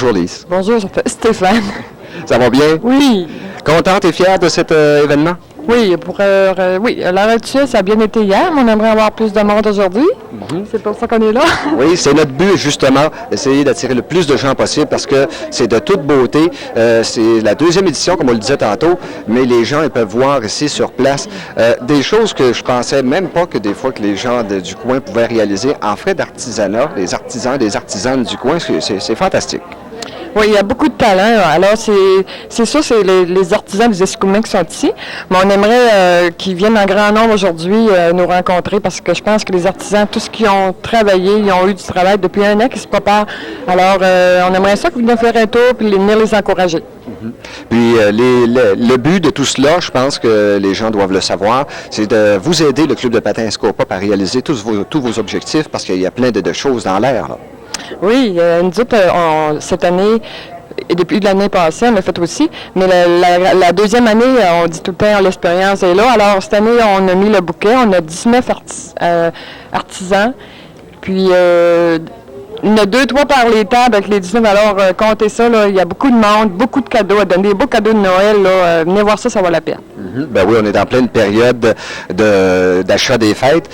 Bonjour Lise. Bonjour, Stéphane. Ça va bien? Oui. Contente et fière de cet événement? Oui, oui, l'heure actuelle, ça a bien été hier, mais on aimerait avoir plus de monde aujourd'hui. C'est pour ça qu'on est là. Oui, c'est notre but, justement, d'essayer d'attirer le plus de gens possible parce que c'est de toute beauté. C'est la deuxième édition, comme on le disait tantôt, mais les gens ils peuvent voir ici sur place des choses que je pensais même pas que des fois que les gens du coin pouvaient réaliser en frais d'artisanat, les artisans, des artisanes du coin, c'est fantastique. Oui, il y a beaucoup de talent. Alors, c'est ça, c'est les artisans des Escoumins qui sont ici. Mais on aimerait qu'ils viennent en grand nombre aujourd'hui nous rencontrer parce que je pense que les artisans, tous qui ont travaillé, ils ont eu du travail depuis un an, qui se préparent. Alors, on aimerait ça qu'ils viennent faire un tour et venir les encourager. Puis le but de tout cela, je pense que les gens doivent le savoir, c'est de vous aider, le Club de patin Escopop, à réaliser tous vos objectifs parce qu'il y a plein de choses dans l'air. Oui, nous autres, cette année, et depuis l'année passée, on l'a fait aussi, mais la deuxième année, on dit tout le temps, l'expérience est là. Alors, cette année, on a mis le bouquet, on a 19 artisans, puis il y en a 2-3 par les tables avec les 19. Alors, comptez ça, là, il y a beaucoup de monde, beaucoup de cadeaux à donner, des beaux cadeaux de Noël. Là, venez voir ça, ça vaut la peine. Ben oui, on est en pleine période d'achat des fêtes.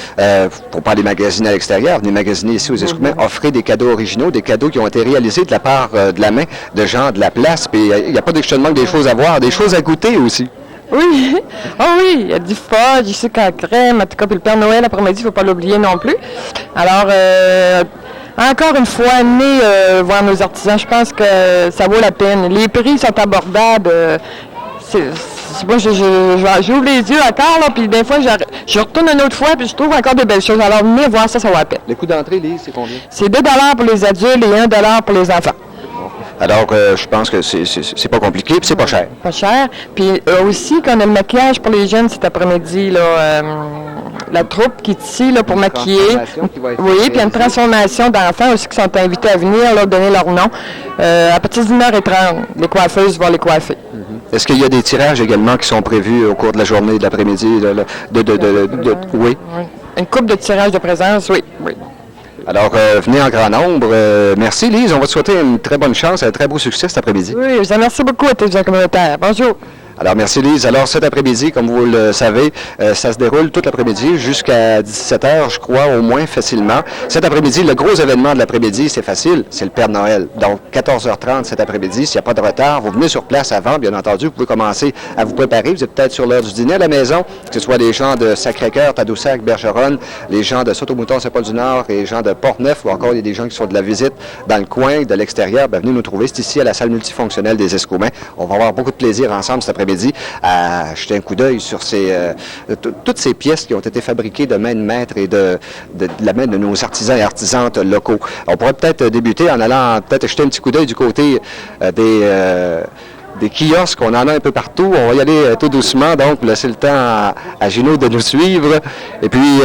Pour pas aller magasiner à l'extérieur, venir magasiner ici aux Escoumins, offrir des cadeaux originaux, des cadeaux qui ont été réalisés de la part de la main de gens de la place. Puis il n'y a pas que je te demande des choses à voir, des choses à goûter aussi. Oui, oh oui, il y a du fudge, du sucre à crème, en tout cas, puis le Père Noël après-midi, il ne faut pas l'oublier non plus. Alors, encore une fois, venez voir nos artisans, je pense que ça vaut la peine. Les prix sont abordables. Moi, j'ouvre les yeux encore, là, puis des fois, je retourne une autre fois, puis je trouve encore de belles choses. Alors, venez voir ça, ça vaut la peine. Les coûts d'entrée, Lise, c'est combien? C'est 2 $ pour les adultes et 1 $ pour les enfants. Alors, je pense que c'est pas compliqué, puis c'est pas cher. Pas cher. Puis aussi, qu'on a le maquillage pour les jeunes cet après-midi, là, la troupe qui est ici là, pour maquiller. Oui, puis il y a une transformation d'enfants aussi qui sont invités à venir, là, donner leur nom. À partir de 1h30, les coiffeuses vont les coiffer. Est-ce qu'il y a des tirages également qui sont prévus au cours de la journée, de l'après-midi? Oui. Une coupe de tirage de présence, oui. Alors, venez en grand nombre. Merci, Lise. On va te souhaiter une très bonne chance et un très beau succès cet après-midi. Oui, je vous remercie beaucoup à télévision communautaire. Bonjour. Alors, merci Lise. Alors, cet après-midi, comme vous le savez, ça se déroule tout l'après-midi jusqu'à 17h, je crois, au moins facilement. Cet après-midi, le gros événement de l'après-midi, c'est facile, c'est le Père Noël. Donc, 14h30 cet après-midi, s'il n'y a pas de retard, vous venez sur place avant, bien entendu, vous pouvez commencer à vous préparer. Vous êtes peut-être sur l'heure du dîner à la maison, que ce soit les gens de Sacré-Cœur, Tadoussac, Bergeronne, les gens de Saut-au-Mouton, Saint-Paul-du-Nord et les gens de Port-Neuf, ou encore il y a des gens qui sont de la visite dans le coin, de l'extérieur. Bien, venez nous trouver. C'est ici à la salle multifonctionnelle des Escoumins. On va avoir beaucoup de plaisir ensemble cet après-midi à jeter un coup d'œil sur toutes ces pièces qui ont été fabriquées de main de maître et de la main de nos artisans et artisanes locaux. On pourrait peut-être débuter en allant peut-être jeter un petit coup d'œil du côté des kiosques, on en a un peu partout. On va y aller tout doucement, donc laisser le temps à Gino de nous suivre. Et puis,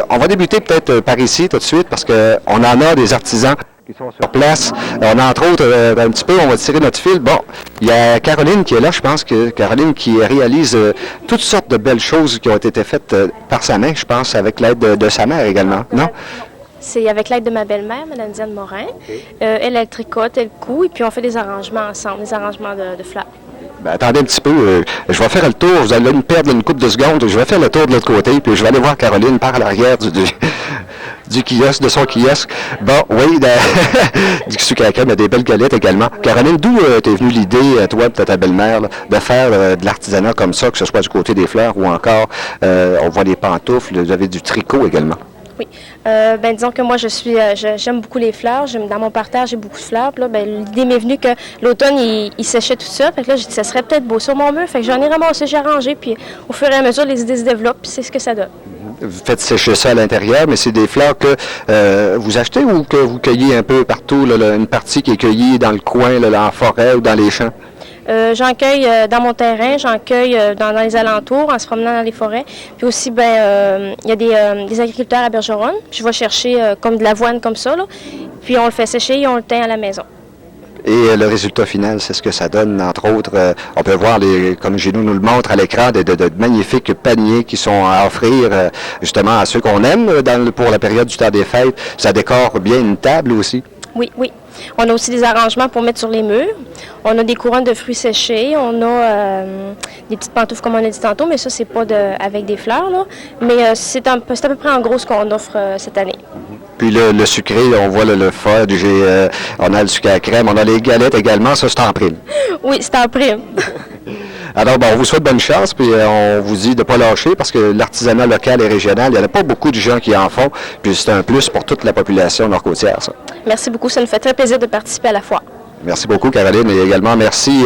on va débuter peut-être par ici tout de suite parce qu'on en a des artisans qui sont sur place. On a entre autres, un petit peu, on va tirer notre fil. Bon, il y a Caroline qui est là, je pense que Caroline qui réalise toutes sortes de belles choses qui ont été faites par sa main, je pense, avec l'aide de sa mère également, non? C'est avec l'aide de ma belle-mère, Mme Diane Morin. Elle tricote, elle coud, et puis on fait des arrangements ensemble, des arrangements de fleurs. Ben, attendez un petit peu, je vais faire le tour, vous allez me perdre une couple de secondes, je vais faire le tour de l'autre côté, puis je vais aller voir Caroline par l'arrière du kiosque, de son kiosque. Bon, oui, du sucre à crème, il y a des belles galettes également. Caroline, d'où t'es venue l'idée, toi, peut-être ta belle-mère, de faire de l'artisanat comme ça, que ce soit du côté des fleurs ou encore, on voit des pantoufles, vous avez du tricot également. Oui. Disons que moi, j'aime beaucoup les fleurs. Dans mon parterre, j'ai beaucoup de fleurs. Puis là, l'idée m'est venue que l'automne, il séchait tout ça. Fait que là, j'ai dit, ça serait peut-être beau sur mon mur. Fait que j'en ai ramassé, j'ai arrangé. Puis au fur et à mesure, les idées se développent. Puis c'est ce que ça donne. Vous faites sécher ça à l'intérieur, mais c'est des fleurs que vous achetez ou que vous cueillez un peu partout, là, une partie qui est cueillie dans le coin, là, en forêt ou dans les champs? J'en cueille dans mon terrain, j'en cueille dans les alentours, en se promenant dans les forêts. Puis aussi, il y a des agriculteurs à Bergeronne. Je vais chercher comme de l'avoine comme ça, là. Puis on le fait sécher et on le teint à la maison. Et le résultat final, c'est ce que ça donne, entre autres. On peut voir, comme Gino nous le montre à l'écran, de magnifiques paniers qui sont à offrir justement à ceux qu'on aime pour la période du temps des fêtes. Ça décore bien une table aussi. Oui. On a aussi des arrangements pour mettre sur les murs. On a des couronnes de fruits séchés. On a des petites pantoufles, comme on a dit tantôt, mais ça, c'est pas avec des fleurs, là. Mais c'est à peu près en gros ce qu'on offre cette année. Puis le sucré, on voit le fudge, on a le sucre à crème, on a les galettes également, ça, c'est en prime. Oui, c'est en prime. Alors, on vous souhaite bonne chance, puis on vous dit de ne pas lâcher, parce que l'artisanat local et régional, il n'y en a pas beaucoup de gens qui en font, puis c'est un plus pour toute la population nord-côtière, ça. Merci beaucoup, ça nous fait très plaisir de participer à la foire. Merci beaucoup, Caroline, et également merci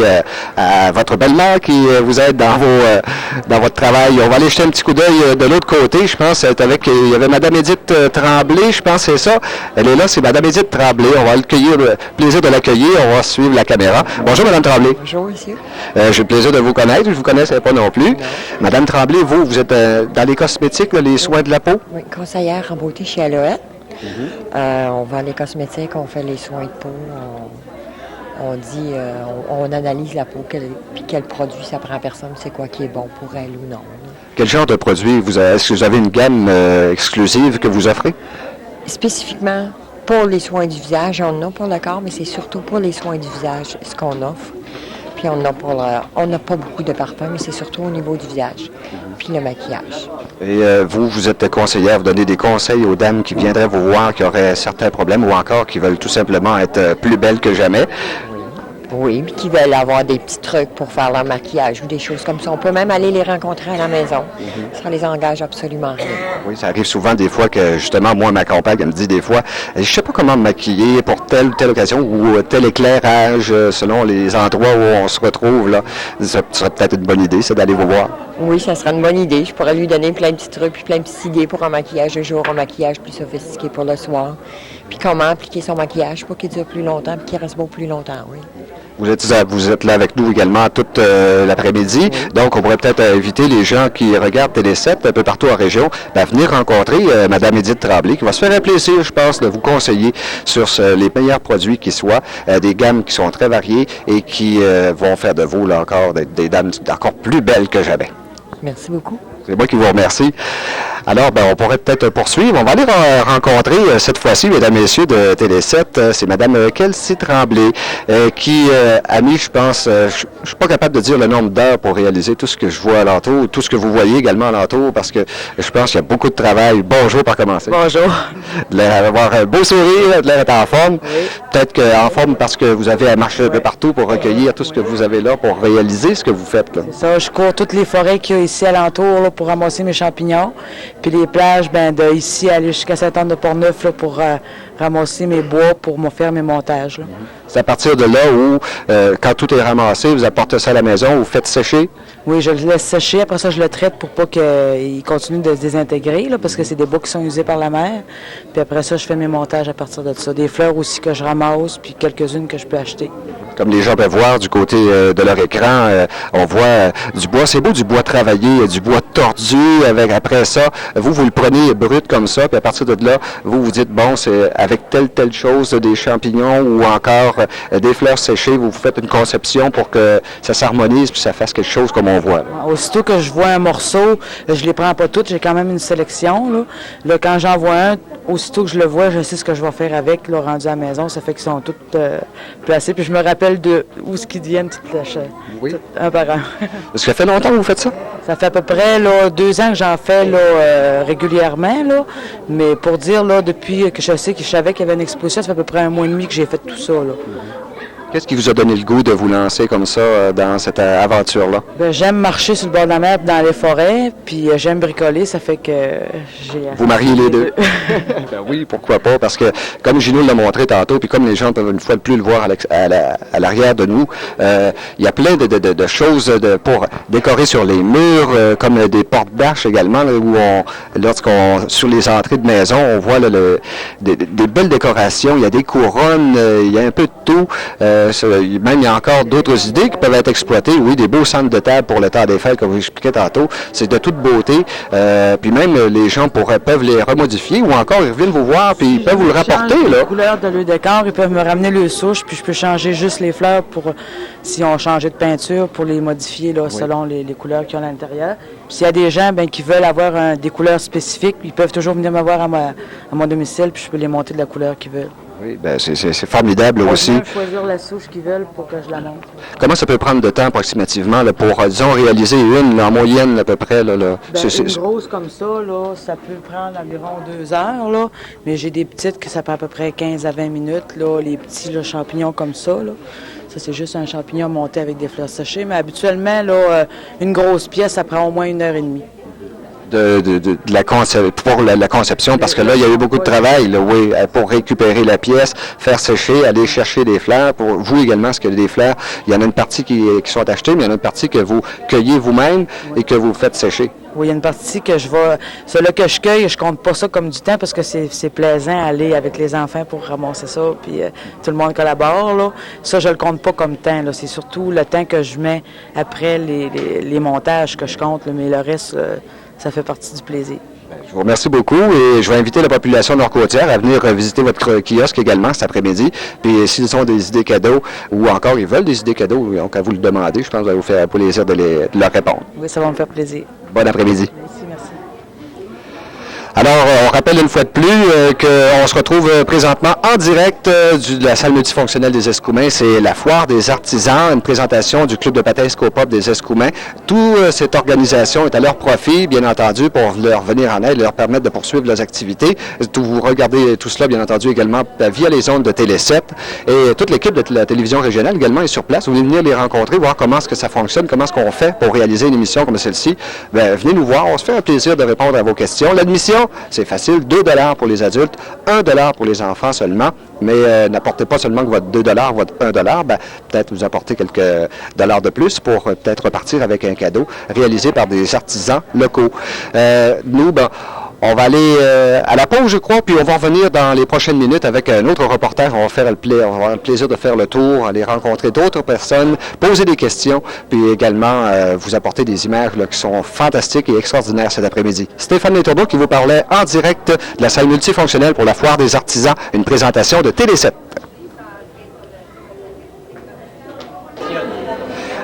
à votre belle-mère qui vous aide dans votre travail. On va aller jeter un petit coup d'œil de l'autre côté, je pense, il y avait Mme Édith Tremblay, je pense, c'est ça. Elle est là, c'est Mme Édith Tremblay. On va le plaisir de l'accueillir, on va suivre la caméra. Bonjour, Mme Tremblay. Bonjour, monsieur. J'ai le plaisir de vous connaître, je ne vous connaissais pas non plus. Mme Tremblay, vous êtes dans les cosmétiques, là, les soins de la peau? Oui, conseillère en beauté chez Alouette. On vend les cosmétiques, on fait les soins de peau, on analyse la peau, puis quel produit ça prend à personne, c'est quoi qui est bon pour elle ou non. Quel genre de produit est-ce que vous avez une gamme exclusive que vous offrez? Spécifiquement pour les soins du visage, on en a pour le corps, mais c'est surtout pour les soins du visage ce qu'on offre. Puis on n'a pas beaucoup de parfums, mais c'est surtout au niveau du visage, puis le maquillage. Et vous êtes conseillère, vous donnez des conseils aux dames qui viendraient vous voir, qui auraient certains problèmes ou encore qui veulent tout simplement être plus belles que jamais. Oui, puis qui veulent avoir des petits trucs pour faire leur maquillage ou des choses comme ça. On peut même aller les rencontrer à la maison. Ça les engage absolument rien. Oui, ça arrive souvent des fois que, justement, moi, ma compagne, elle me dit des fois, je sais pas comment me maquiller pour telle ou telle occasion ou tel éclairage selon les endroits où on se retrouve, là. Ça serait peut-être une bonne idée, c'est d'aller vous voir. Oui, ça serait une bonne idée. Je pourrais lui donner plein de petits trucs puis plein de petites idées pour un maquillage de jour, un maquillage plus sophistiqué pour le soir. Puis comment appliquer son maquillage pour qu'il dure plus longtemps puis qu'il reste beau plus longtemps, oui. Vous êtes là avec nous également toute l'après-midi. Oui. Donc, on pourrait peut-être inviter les gens qui regardent Télé7 un peu partout en région à venir rencontrer Mme Édith Tremblay, qui va se faire un plaisir, je pense, de vous conseiller sur les meilleurs produits qui soient, des gammes qui sont très variées et qui vont faire de vous, là encore, des dames encore plus belles que jamais. Merci beaucoup. C'est moi qui vous remercie. Alors, on pourrait peut-être poursuivre. On va aller rencontrer cette fois-ci, mesdames et messieurs de Télé7, c'est Mme Kelsey Tremblay qui a mis, je pense, je suis pas capable de dire le nombre d'heures pour réaliser tout ce que je vois alentour, tout ce que vous voyez également alentour, parce que je pense qu'il y a beaucoup de travail. Bonjour par commencer. Bonjour. De l'air d'avoir un beau sourire, de l'air d'être en forme. Oui. Peut-être qu'en forme parce que vous avez à marcher un peu partout pour recueillir tout ce que vous avez là, pour réaliser ce que vous faites, là. C'est ça, je cours toutes les forêts qu'il y a ici alentour là, pour ramasser mes champignons. Puis les plages, de ici aller jusqu'à Sainte-Anne-de-Portneuf là, pour ramasser mes bois pour faire mes montages. Là. C'est à partir de là où, quand tout est ramassé, vous apportez ça à la maison, vous faites sécher? Oui, je le laisse sécher. Après ça, je le traite pour pas qu'il continue de se désintégrer, là, parce que c'est des bois qui sont usés par la mer. Puis après ça, je fais mes montages à partir de ça. Des fleurs aussi que je ramasse, puis quelques-unes que je peux acheter. Comme les gens peuvent voir du côté de leur écran, on voit du bois. C'est beau, du bois travaillé, du bois tordu. Après ça, vous le prenez brut comme ça, puis à partir de là, vous dites, bon, c'est avec telle chose, des champignons ou encore des fleurs séchées, vous faites une conception pour que ça s'harmonise puis ça fasse quelque chose comme on voit. Là. Aussitôt que je vois un morceau, je les prends pas toutes, j'ai quand même une sélection. Là, quand j'en vois un, aussitôt que je le vois, je sais ce que je vais faire avec, là, rendu à la maison. Ça fait qu'ils sont toutes placées. Puis je me rappelle de où ce qu'ils viennent, toutes un par un. Est-ce que ça fait longtemps que vous faites ça? Ça fait à peu près 2 ans que j'en fais régulièrement. Là. Mais pour dire, là, depuis que je savais qu'il y avait une exposition, ça fait à peu près 1 mois et demi que j'ai fait tout ça. Là. Qu'est-ce qui vous a donné le goût de vous lancer comme ça dans cette aventure-là? J'aime marcher sur le bord de la mer, dans les forêts, puis j'aime bricoler, ça fait que j'ai... Vous mariez les deux? Oui, pourquoi pas, parce que comme Gino l'a montré tantôt, puis comme les gens peuvent une fois de plus le voir à l'arrière de nous, il y a plein de choses pour décorer sur les murs, comme des portes d'arches également, là, où sur les entrées de maison, on voit là, des belles décorations, il y a des couronnes, il y a un peu de tout. Même il y a encore d'autres idées qui peuvent être exploitées. Oui, des beaux centres de table pour le temps des fêtes, comme vous expliquez tantôt. C'est de toute beauté. Puis même les gens peuvent les remodifier ou encore ils viennent vous voir puis ils peuvent vous le rapporter. Les couleurs de le décor, ils peuvent me ramener le souche puis je peux changer juste les fleurs pour si on changé de peinture pour les modifier là, selon les couleurs qu'il y a à l'intérieur. Puis s'il y a des gens qui veulent avoir des couleurs spécifiques, ils peuvent toujours venir me voir à mon domicile puis je peux les monter de la couleur qu'ils veulent. Oui, ben c'est formidable Ils aussi. peuvent choisir la souche qu'ils veulent pour que je la monte. Comment ça peut prendre de temps approximativement là, pour, disons, réaliser une en moyenne à peu près? Là, Une grosse comme ça, là, ça peut prendre environ 2 heures, là, mais j'ai des petites que ça prend à peu près 15 à 20 minutes. Là, les petits là, champignons comme ça, là. Ça, c'est juste un champignon monté avec des fleurs séchées, mais habituellement, là, une grosse pièce, ça prend au moins 1h30. Pour la conception, parce que là, il y a eu beaucoup de travail, là, oui, pour récupérer la pièce, faire sécher, aller chercher des fleurs. Pour vous également, est-ce que des fleurs, il y en a une partie qui sont achetées, mais il y en a une partie que vous cueillez vous-même et que vous faites sécher. Oui, il y a une partie que je vais... Celle-là que je cueille, je compte pas ça comme du temps parce que c'est plaisant aller avec les enfants pour ramasser ça, puis tout le monde collabore, là. Ça, je le compte pas comme temps, là. C'est surtout le temps que je mets après les montages que je compte, là. Mais le reste, ça fait partie du plaisir. Je vous remercie beaucoup et je vais inviter la population nord-côtière à venir visiter votre kiosque également cet après-midi. Puis s'ils ont des idées cadeaux ou encore ils veulent des idées cadeaux, donc à vous le demander, je pense que ça va vous faire plaisir de leur répondre. Oui, ça va me faire plaisir. Bon après-midi. Merci. Alors, on rappelle une fois de plus qu'on se retrouve présentement en direct de la salle multifonctionnelle des Escoumins. C'est la foire des artisans, une présentation du club de patin Scopop des Escoumins. Toute cette organisation est à leur profit, bien entendu, pour leur venir en aide, leur permettre de poursuivre leurs activités. Vous regardez tout cela, bien entendu, également via les ondes de Télé 7. Et toute l'équipe de la télévision régionale également est sur place. Vous venez venir les rencontrer, voir comment est-ce que ça fonctionne, comment est-ce qu'on fait pour réaliser une émission comme celle-ci. Bien, venez nous voir, on se fait un plaisir de répondre à vos questions. L'admission, c'est facile, 2 $ pour les adultes, 1 $ pour les enfants seulement, mais n'apportez pas seulement que votre 2 $, votre 1 $, ben, peut-être vous apportez quelques dollars de plus pour peut-être repartir avec un cadeau réalisé par des artisans locaux. Nous, ben, on va aller à la pause, je crois, puis on va revenir dans les prochaines minutes avec un autre reportage. On va avoir le plaisir de faire le tour, aller rencontrer d'autres personnes, poser des questions, puis également vous apporter des images là, qui sont fantastiques et extraordinaires cet après-midi. Stéphane Létourneau qui vous parlait en direct de la salle multifonctionnelle pour la foire des artisans, une présentation de Télé 7.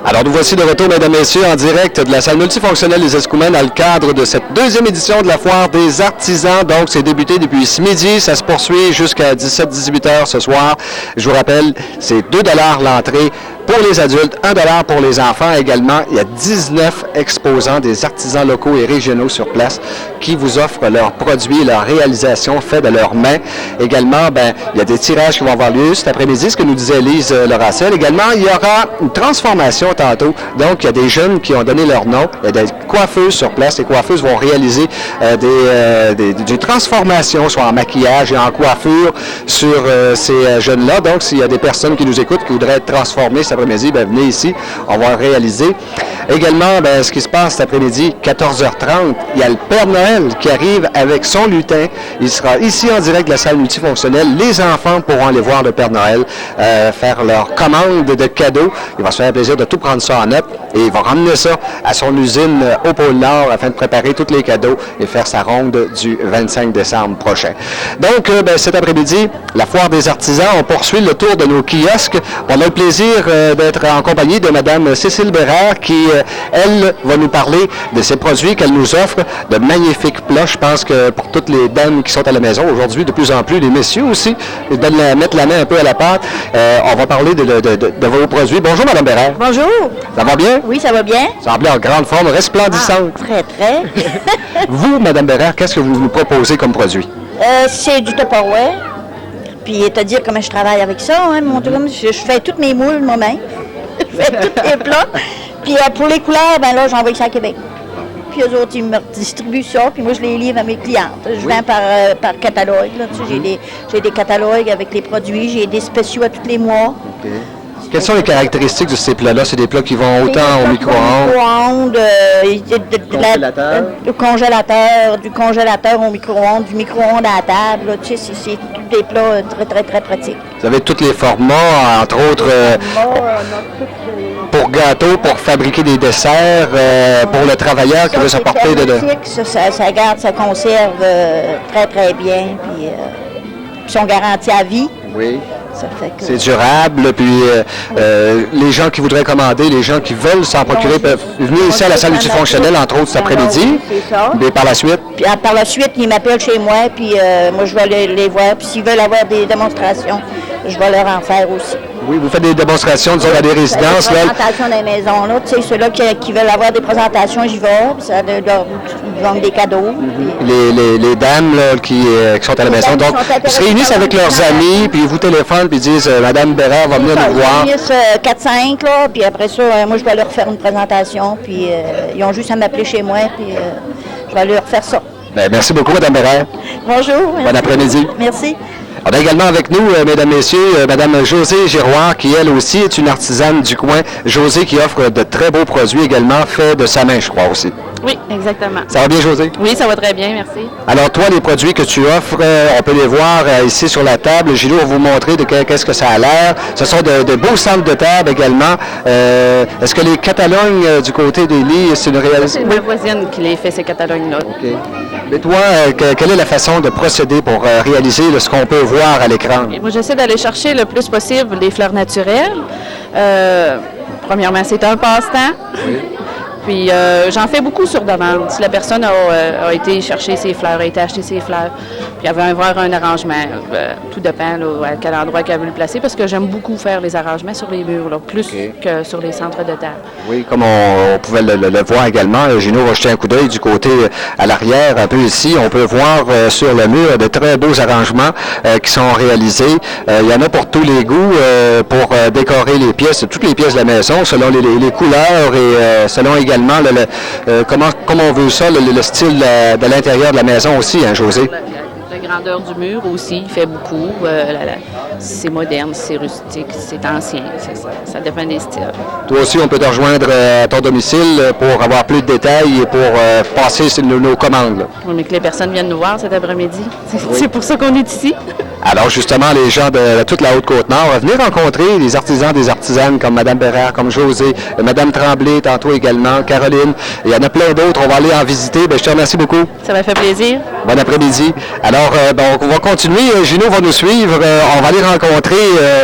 Alors, nous voici de retour, mesdames et messieurs, en direct de la salle multifonctionnelle des Escoumins dans le cadre de cette deuxième édition de la foire des artisans. Donc, c'est débuté depuis ce midi. Ça se poursuit jusqu'à 17-18 heures ce soir. Je vous rappelle, c'est 2 $ l'entrée pour les adultes, 1 $ pour les enfants également. Il y a 19 exposants des artisans locaux et régionaux sur place qui vous offrent leurs produits, leurs réalisations faites de leurs mains. Également, ben, il y a des tirages qui vont avoir lieu cet après-midi, ce que nous disait Lise Lauracel. Également, il y aura une transformation tantôt. Donc, il y a des jeunes qui ont donné leur nom. Il y a des coiffeuses sur place. Les coiffeuses vont réaliser des transformations, soit en maquillage et en coiffure sur ces jeunes-là. Donc, s'il y a des personnes qui nous écoutent qui voudraient être transformées cet après-midi, ben, venez ici. On va réaliser. Également, ben, ce qui se passe cet après-midi, 14h30, il y a le Père Noël qui arrive avec son lutin. Il sera ici en direct de la salle multifonctionnelle. Les enfants pourront aller voir le Père Noël, faire leur commande de cadeaux. Il va se faire un plaisir de tout prendre ça en note et il va ramener ça à son usine au pôle Nord afin de préparer tous les cadeaux et faire sa ronde du 25 décembre prochain. Donc, ben, cet après-midi, la foire des artisans, on poursuit le tour de nos kiosques. On a le plaisir d'être en compagnie de Mme Cécile Bérard qui, elle, va nous parler de ses produits qu'elle nous offre, de magnifiques plats. Je pense que pour toutes les dames qui sont à la maison aujourd'hui, de plus en plus, les messieurs aussi, ils doivent mettre la main un peu à la pâte. On va parler de vos produits. Bonjour, Mme Bérard. Bonjour. Ça va bien? Oui, ça va bien. Semblez en grande forme, resplendissante. Ah, très, très. Vous, Mme Bérard, qu'est-ce que vous nous proposez comme produit? C'est du Tupperware. Puis, te dire comment je travaille avec ça, hein, mon truc, je fais toutes mes moules moi-même. Je fais tous les plats. Puis, pour les couleurs, ben là, j'envoie ça à Québec. Puis, eux autres, ils me distribuent ça. Puis, moi, je les livre à mes clientes. Je vends par catalogue. Là, tu sais, j'ai des catalogues avec les produits. J'ai des spéciaux à tous les mois. Okay. Quelles sont les caractéristiques de ces plats-là? C'est des plats qui vont autant au micro-ondes? Du congélateur au micro-ondes, du micro-ondes à la table. Là, tu sais, c'est tous des plats très, très, très pratiques. Vous avez tous les formats, entre autres, pour gâteaux, pour fabriquer des desserts, pour le travailleur qui veut s'apporter de... Ça garde, ça conserve très, très bien. Puis, ils sont garantis à vie. Oui. C'est durable, puis les gens qui voudraient commander, les gens qui veulent s'en procurer peuvent venir ici à la salle multifonctionnelle, entre autres cet après-midi. Et par la suite? Puis par la suite, ils m'appellent chez moi, puis moi, je vais les voir. Puis s'ils veulent avoir des démonstrations, je vais leur en faire aussi. Oui, vous faites des démonstrations, disons, à des résidences. Des présentations dans les maisons, là. Tu sais, ceux-là qui veulent avoir des présentations, j'y vais. Puis ça, ils vendent des cadeaux. Les dames là, qui sont à la maison, donc, ils se réunissent avec leurs amis, puis ils vous téléphonent, puis ils disent « Madame Bérard va venir nous voir ». Ils réunissent 4-5, là, puis après ça, moi, je vais leur faire une présentation, puis ils ont juste à m'appeler chez moi, puis je vais leur faire ça. Bien, merci beaucoup, Madame Bérard. Bonjour. Bon après-midi. Merci. On a également avec nous, mesdames, messieurs, Madame Josée Giroir, qui elle aussi est une artisane du coin. Josée qui offre de très beaux produits également, faits de sa main, je crois aussi. Oui, exactement. Ça va bien, Josée? Oui, ça va très bien, merci. Alors toi, les produits que tu offres, on peut les voir ici sur la table. Gilles va vous montrer de qu'est-ce que ça a l'air. Ce sont de beaux centres de table également. Est-ce que les Catalogues du côté des lits, c'est une réalisation? C'est ma voisine qui les fait, ces catalogues-là. OK. Mais toi, quelle est la façon de procéder pour réaliser ce qu'on peut voir à l'écran? Moi, j'essaie d'aller chercher le plus possible les fleurs naturelles. Premièrement, c'est un passe-temps. Oui. Puis j'en fais beaucoup sur demande. Si la personne a été chercher ses fleurs, a été acheter ses fleurs, puis elle veut avoir un arrangement, tout dépend là, à quel endroit qu'elle veut le placer, parce que j'aime beaucoup faire les arrangements sur les murs, là, plus que sur les centres de table. Oui, comme on pouvait le voir également, Gino va jeter un coup d'œil du côté à l'arrière, un peu ici. On peut voir sur le mur de très beaux arrangements qui sont réalisés. Il y en a pour tous les goûts, pour décorer les pièces, toutes les pièces de la maison, selon les couleurs et selon également comment on veut ça, le style de l'intérieur de la maison aussi, hein, Josée? La grandeur du mur aussi, il fait beaucoup. C'est moderne, c'est rustique, c'est ancien. Ça dépend des styles. Toi aussi, on peut te rejoindre à ton domicile pour avoir plus de détails et pour passer sur nos commandes. Là. Oui, mais que les personnes viennent nous voir cet après-midi. C'est pour ça qu'on est ici. Alors justement, les gens de toute la Haute-Côte-Nord, venez rencontrer les artisans, des artisanes comme Mme Bérard, comme Josée, Mme Tremblay, tantôt également, Caroline. Il y en a plein d'autres, on va aller en visiter. Bien, je te remercie beaucoup. Ça m'a fait plaisir. Bon après-midi. Alors, on va continuer. Gino va nous suivre. On va aller rencontrer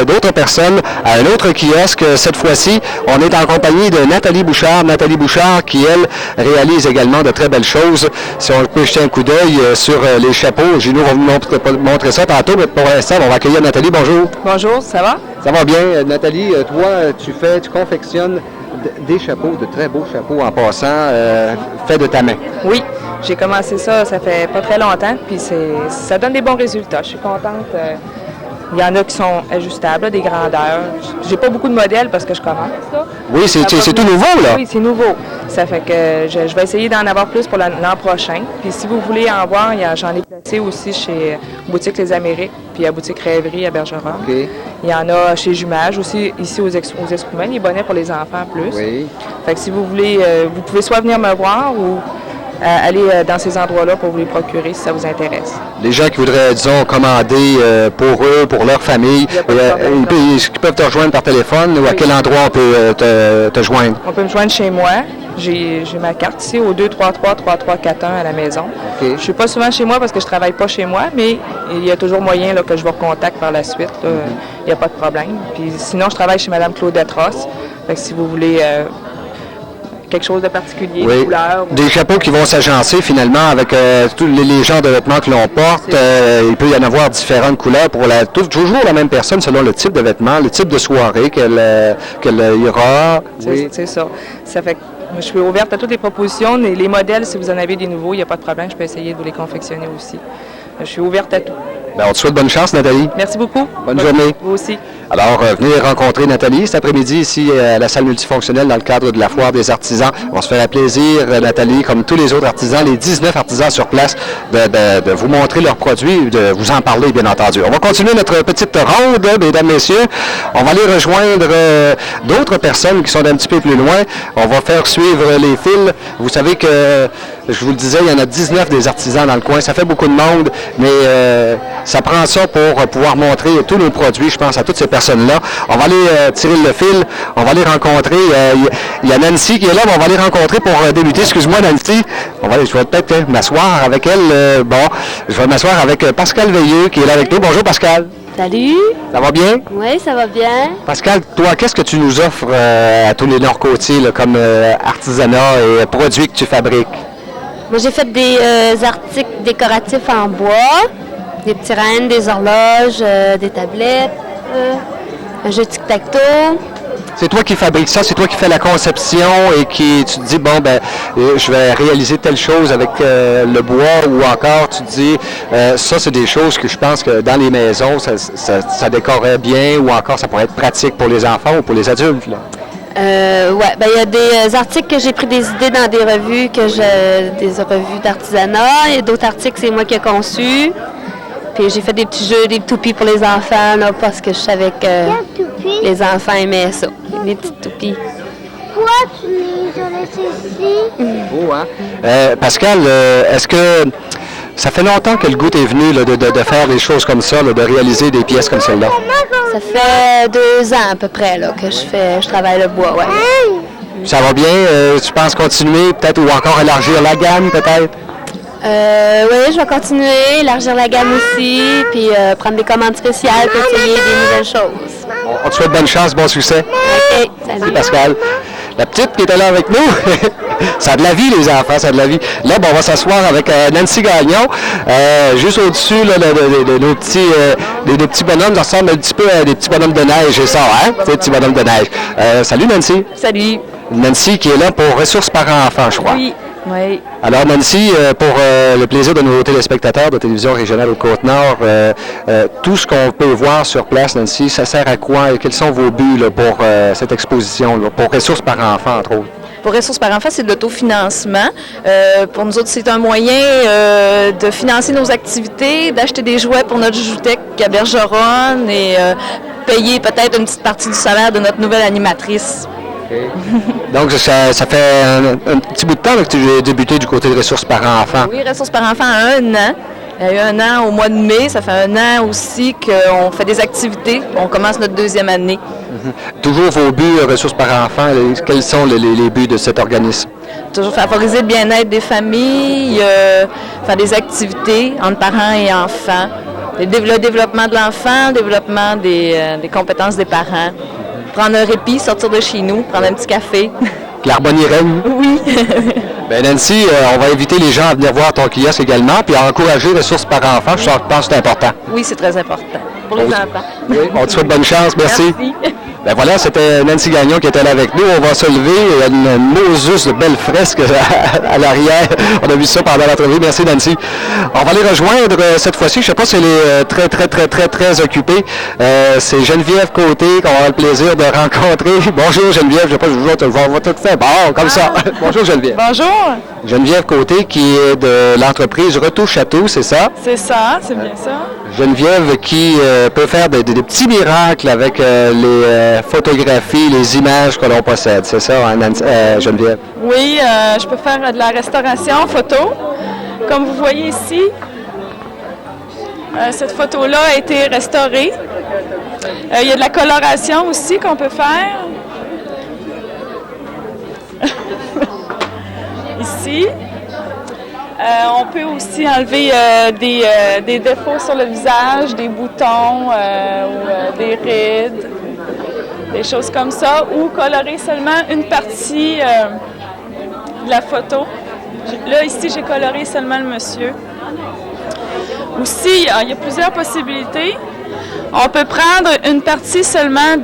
d'autres personnes à un autre kiosque. Cette fois-ci, on est en compagnie de Nathalie Bouchard. Nathalie Bouchard qui, elle, réalise également de très belles choses. Si on peut jeter un coup d'œil sur les chapeaux, Gino va vous montrer ça tantôt. Mais pour l'instant, on va accueillir Nathalie. Bonjour. Bonjour, ça va? Ça va bien. Nathalie, toi, tu confectionnes des chapeaux, de très beaux chapeaux en passant, faits de ta main. Oui, j'ai commencé ça fait pas très longtemps, puis ça donne des bons résultats. Je suis contente. Il y en a qui sont ajustables, là, des grandeurs. J'ai pas beaucoup de modèles parce que je commence. Là. Oui, c'est tout nouveau, là. Oui, c'est nouveau. Ça fait que je vais essayer d'en avoir plus pour l'an prochain. Puis si vous voulez en voir, j'en ai placé aussi chez Boutique Les Amériques, puis à Boutique Rêverie à Bergeron. Okay. Il y en a chez Jumage aussi, ici aux Escoumins, les bonnets pour les enfants plus. Oui. Fait que si vous voulez, vous pouvez soit venir me voir ou aller dans ces endroits-là pour vous les procurer si ça vous intéresse. Les gens qui voudraient, disons, commander pour eux, pour leur famille, ils peuvent te rejoindre par téléphone ou à quel endroit on peut te joindre? On peut me joindre chez moi. J'ai ma carte ici au 233-3341 à la maison. Okay. Je ne suis pas souvent chez moi parce que je ne travaille pas chez moi, mais il y a toujours moyen là, que je vous recontacte par la suite. Il n'y a pas de problème. Puis sinon, je travaille chez Mme Claudette Ross. Fait que si vous voulez quelque chose de particulier, oui. Couleur. Des chapeaux qui vont s'agencer finalement avec tous les genres de vêtements que l'on porte. Il peut y en avoir différentes couleurs pour toujours la même personne selon le type de vêtements, le type de soirée qu'elle ira. C'est ça. Ça fait que je suis ouverte à toutes les propositions. Les modèles, si vous en avez des nouveaux, il n'y a pas de problème. Je peux essayer de vous les confectionner aussi. Je suis ouverte à tout. Bien, on te souhaite bonne chance, Nathalie. Merci beaucoup. Bonne journée. Vous aussi. Alors, venez rencontrer Nathalie cet après-midi ici à la salle multifonctionnelle dans le cadre de la foire des artisans. On va se faire un plaisir, Nathalie, comme tous les autres artisans, les 19 artisans sur place, de vous montrer leurs produits, de vous en parler, bien entendu. On va continuer notre petite ronde, mesdames, messieurs. On va aller rejoindre d'autres personnes qui sont un petit peu plus loin. On va faire suivre les fils. Vous savez que, je vous le disais, il y en a 19 des artisans dans le coin. Ça fait beaucoup de monde, mais ça prend ça pour pouvoir montrer tous nos produits, je pense, à toutes ces personnes-là. On va aller tirer le fil, on va aller rencontrer, il y a Nancy qui est là, mais on va aller rencontrer pour débuter. Excuse-moi, Nancy. Je vais peut-être m'asseoir avec elle. Je vais m'asseoir avec Pascal Veilleux qui est là avec nous. Bonjour, Pascal. Salut. Ça va bien? Oui, ça va bien. Pascal, toi, qu'est-ce que tu nous offres à tous les Nord-Côtiers comme artisanat et produits que tu fabriques? Moi, j'ai fait des articles décoratifs en bois, des petits rennes, des horloges, des tablettes, un jeu de tic-tac-toe. C'est toi qui fabriques ça, c'est toi qui fais la conception et qui tu te dis, bon, ben, je vais réaliser telle chose avec le bois, ou encore tu te dis, ça, c'est des choses que je pense que dans les maisons, ça décorerait bien, ou encore ça pourrait être pratique pour les enfants ou pour les adultes, là. Ouais, ben il y a des articles que j'ai pris des idées dans des revues des revues d'artisanat. Il y a d'autres articles, c'est moi qui ai conçu. Puis j'ai fait des petits jeux, des toupies pour les enfants, là, parce que je savais que les enfants aimaient ça, les petites toupies. Pourquoi tu les as laissés ici? Oh, hein? Pascal, est-ce que ça fait longtemps que le goût est venu là, de faire des choses comme ça, là, de réaliser des pièces comme celle-là? Ça fait 2 ans à peu près là, que je travaille le bois, ouais. Ça va bien? Tu penses continuer peut-être, ou encore élargir la gamme peut-être? Oui, je vais continuer, élargir la gamme aussi, puis prendre des commandes spéciales pour essayer des nouvelles choses. On te souhaite bonne chance, bon succès. OK, Merci Pascal. La petite qui était là avec nous, ça a de la vie les enfants, ça a de la vie. Là, bon, on va s'asseoir avec Nancy Gagnon, juste au-dessus là, de nos petits bonhommes, ça ressemble un petit peu à des petits bonhommes de neige, et ça, hein? Des petits bonhommes de neige. Salut Nancy. Salut. Nancy qui est là pour Ressources Parents-Enfants, je crois. Oui. Oui. Alors Nancy, pour le plaisir de nos téléspectateurs de télévision régionale au Côte-Nord, tout ce qu'on peut voir sur place, Nancy, ça sert à quoi et quels sont vos buts là, pour cette exposition, là, pour Ressources par enfant, entre autres? Pour Ressources par enfant, c'est de l'autofinancement. Pour nous autres, c'est un moyen de financer nos activités, d'acheter des jouets pour notre joutec à Bergeronne et payer peut-être une petite partie du salaire de notre nouvelle animatrice. Okay. Donc, ça fait un petit bout de temps là, que tu as débuté du côté de Ressources Parents-Enfants. Oui, Ressources Parents-Enfants a 1 an. Il y a eu 1 an au mois de mai. Ça fait 1 an aussi qu'on fait des activités. On commence notre 2e année. Toujours vos buts, Ressources Parents-Enfants, quels sont les buts de cet organisme? Toujours favoriser le bien-être des familles, faire des activités entre parents et enfants. Le développement de l'enfant, le développement des compétences des parents. Prendre un répit, sortir de chez nous, prendre un petit café. L'harmonie règne. Oui. Bien, Nancy, on va inviter les gens à venir voir ton kiosque également, puis à encourager Ressources par enfants. Je pense que c'est important. Oui, c'est très important pour les enfants. Oui, on te souhaite bonne chance. Merci. Merci. Ben voilà, c'était Nancy Gagnon qui était là avec nous. On va se lever. Il y a une Moses de belles fresques à l'arrière. On a vu ça pendant l'entrevue. Merci, Nancy. On va les rejoindre cette fois-ci. Je ne sais pas si elle est très occupée. C'est Geneviève Côté qu'on va avoir le plaisir de rencontrer. Bonjour, Geneviève. Je ne sais pas si je vais tout faire. Bon, comme ça. Bonjour, Geneviève. Bonjour. Geneviève Côté qui est de l'entreprise Retouche à tout, c'est ça? C'est ça, c'est bien ça. Geneviève qui peut faire des petits miracles avec les photographies, les images que l'on possède, c'est ça, hein, Geneviève? Oui, je peux faire de la restauration photo. Comme vous voyez ici, cette photo-là a été restaurée. Il y a de la coloration aussi qu'on peut faire. Ici. On peut aussi enlever des défauts sur le visage, des boutons ou des rides, des choses comme ça, ou colorer seulement une partie de la photo. Là, ici, j'ai coloré seulement le monsieur. Aussi, il y a plusieurs possibilités. On peut prendre une partie seulement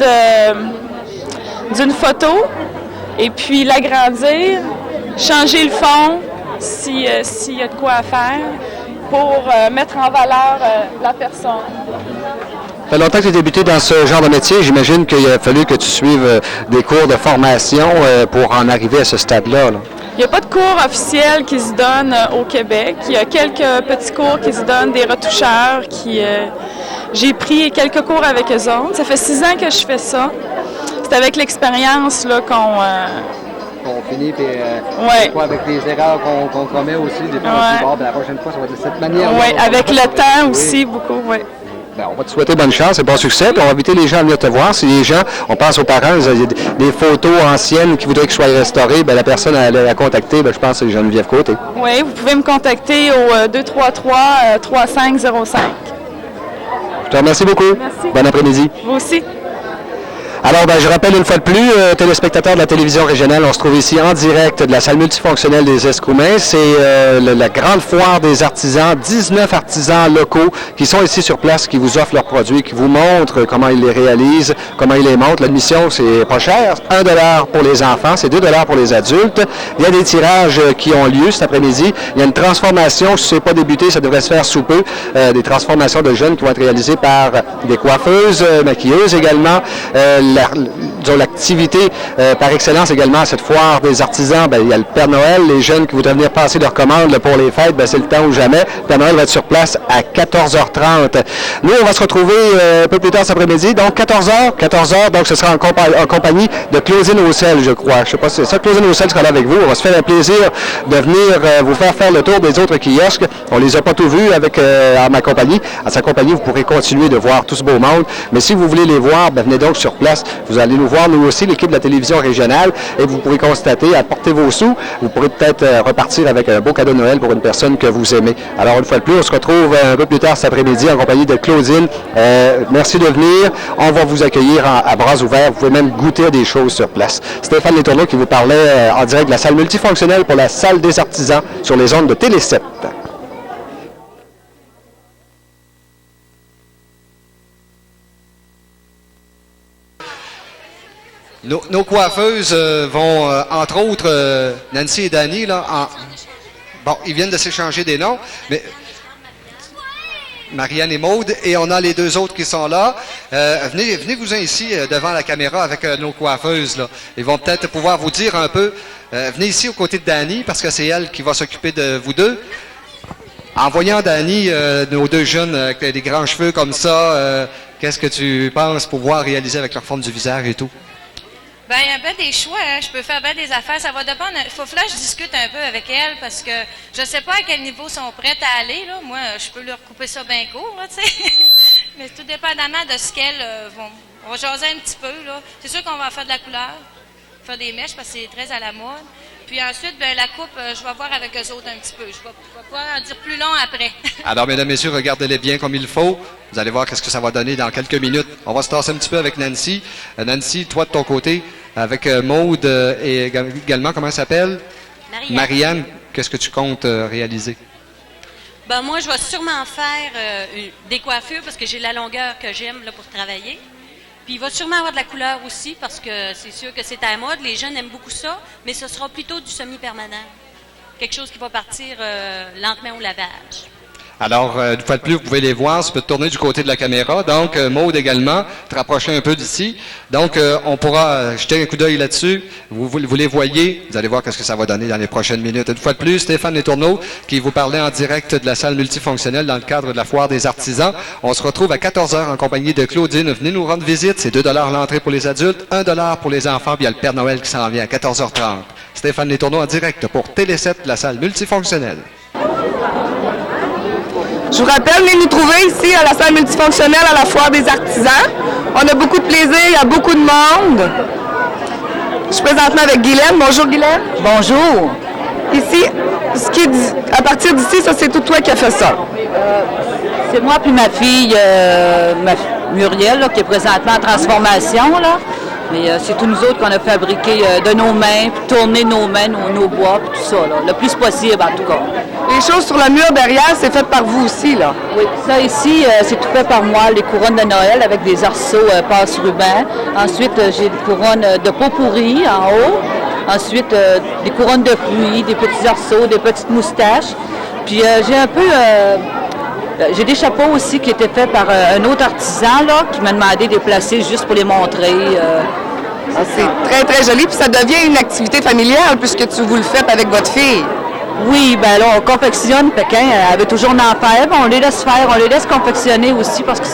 d'une photo et puis l'agrandir, changer le fond, s'il y a de quoi à faire, pour mettre en valeur la personne. Ça fait longtemps que tu as débuté dans ce genre de métier. J'imagine qu'il a fallu que tu suives des cours de formation pour en arriver à ce stade-là. Là. Il n'y a pas de cours officiel qui se donne au Québec. Il y a quelques petits cours qui se donnent des retoucheurs. J'ai pris quelques cours avec eux autres. Ça fait 6 ans que je fais ça. C'est avec l'expérience là, qu'on finit, puis ouais. Avec les erreurs qu'on commet aussi, des fois, on se dit, bon, la prochaine fois, ça va être de cette manière. Oui, avec le temps aussi, beaucoup, oui. Ben, on va te souhaiter bonne chance et bon succès, puis on va inviter les gens à venir te voir. Si les gens, on pense aux parents, il y a des photos anciennes qui voudraient qu'ils soient restaurées, ben, la personne à contacter, ben, je pense que c'est Geneviève Côté. Oui, vous pouvez me contacter au 233-3505. Je te remercie beaucoup. Merci. Bon après-midi. Vous aussi. Alors, je rappelle une fois de plus, téléspectateurs de la télévision régionale, on se trouve ici en direct de la salle multifonctionnelle des Escoumins. C'est la grande foire des artisans, 19 artisans locaux qui sont ici sur place, qui vous offrent leurs produits, qui vous montrent comment ils les réalisent, comment ils les montrent. L'admission, c'est pas cher, 1 $ pour les enfants, c'est 2 $ pour les adultes. Il y a des tirages qui ont lieu cet après-midi. Il y a une transformation, si ce n'est pas débuté, ça devrait se faire sous peu, des transformations de jeunes qui vont être réalisées par des coiffeuses, maquilleuses également. L'activité par excellence également à cette foire des artisans, il y a le Père Noël, les jeunes qui voudraient venir passer leurs commandes là, pour les fêtes, c'est le temps ou jamais. Le Père Noël va être sur place à 14h30. Nous, on va se retrouver un peu plus tard cet après-midi, donc 14h, donc ce sera en compagnie de Claudine Aucel, je crois. Je sais pas si c'est ça, Claudine Aucel sera là avec vous. On va se faire un plaisir de venir vous faire le tour des autres kiosques. On les a pas tous vus avec à ma compagnie. À sa compagnie, vous pourrez continuer de voir tout ce beau monde, mais si vous voulez les voir, venez donc sur place. Vous allez nous voir, nous aussi, l'équipe de la télévision régionale, et vous pourrez constater, apporter vos sous, vous pourrez peut-être repartir avec un beau cadeau de Noël pour une personne que vous aimez. Alors, une fois de plus, on se retrouve un peu plus tard cet après-midi en compagnie de Claudine. Merci de venir. On va vous accueillir à bras ouverts. Vous pouvez même goûter à des choses sur place. Stéphane Letourneau qui vous parlait en direct de la salle multifonctionnelle pour la salle des artisans sur les ondes de Télé 7. Nos coiffeuses vont, entre autres, Nancy et Danny, là, bon, ils viennent de s'échanger des noms, mais Marianne et Maude, et on a les deux autres qui sont là. Venez-vous-en ici devant la caméra avec nos coiffeuses, là. Ils vont peut-être pouvoir vous dire un peu. Venez ici aux côtés de Danny, parce que c'est elle qui va s'occuper de vous deux. En voyant Danny, nos deux jeunes avec des grands cheveux comme ça, qu'est-ce que tu penses pouvoir réaliser avec leur forme du visage et tout? Ben, il y a bien des choix, hein. Je peux faire bien des affaires. Ça va dépendre. Il faut que là, je discute un peu avec elles parce que je ne sais pas à quel niveau sont prêtes à aller, là. Moi, je peux leur couper ça bien court, là, tu sais. Mais tout dépendamment de ce qu'elles vont. On va jaser un petit peu, là. C'est sûr qu'on va faire de la couleur, faire des mèches parce que c'est très à la mode. Puis ensuite, ben, la coupe, je vais voir avec eux autres un petit peu. Je vais pas en dire plus long après. Alors, mesdames, messieurs, regardez-les bien comme il faut. Vous allez voir qu'est-ce que ça va donner dans quelques minutes. On va se tasser un petit peu avec Nancy. Nancy, toi de ton côté, avec Maude et également, comment elle s'appelle? Marianne. Qu'est-ce que tu comptes réaliser? Ben moi, je vais sûrement faire des coiffures parce que j'ai la longueur que j'aime là, pour travailler. Puis il va sûrement avoir de la couleur aussi parce que c'est sûr que c'est à la mode. Les jeunes aiment beaucoup ça, mais ce sera plutôt du semi-permanent. Quelque chose qui va partir lentement au lavage. Alors, une fois de plus, vous pouvez les voir. Ça peut tourner du côté de la caméra. Donc, Maude également, te rapprocher un peu d'ici. Donc, on pourra jeter un coup d'œil là-dessus. Vous les voyez. Vous allez voir qu'est-ce que ça va donner dans les prochaines minutes. Une fois de plus, Stéphane Letourneau qui vous parlait en direct de la salle multifonctionnelle dans le cadre de la foire des artisans. On se retrouve à 14h en compagnie de Claudine. Venez nous rendre visite. C'est 2 $ l'entrée pour les adultes, 1 $ pour les enfants. Puis il y a le Père Noël qui s'en vient à 14h30. Stéphane Letourneau en direct pour Télé 7, la salle multifonctionnelle. Je vous rappelle, venez nous trouver ici à la salle multifonctionnelle à la foire des artisans. On a beaucoup de plaisir, il y a beaucoup de monde. Je suis présentement avec Guylaine. Bonjour Guylaine. Bonjour. Ici, à partir d'ici, ça c'est tout toi qui as fait ça. C'est moi puis ma fille Muriel là, qui est présentement en transformation. Là. Mais c'est tous nous autres qu'on a fabriqué de nos mains, puis tourné nos mains, nos bois, puis tout ça, là, le plus possible en tout cas. Les choses sur le mur derrière, c'est fait par vous aussi, là? Oui, ça ici, c'est tout fait par moi, les couronnes de Noël avec des arceaux passe-ruban. Ensuite, j'ai des couronnes de pot pourri en haut. Ensuite, des couronnes de fruits, des petits arceaux, des petites moustaches. Puis j'ai des chapeaux aussi qui étaient faits par un autre artisan là, qui m'a demandé de les placer juste pour les montrer. C'est très, très joli. Puis ça devient une activité familiale puisque vous le faites avec votre fille. Oui, ben là, on confectionne. Pékin avait toujours en faire. On les laisse faire, on les laisse confectionner aussi parce que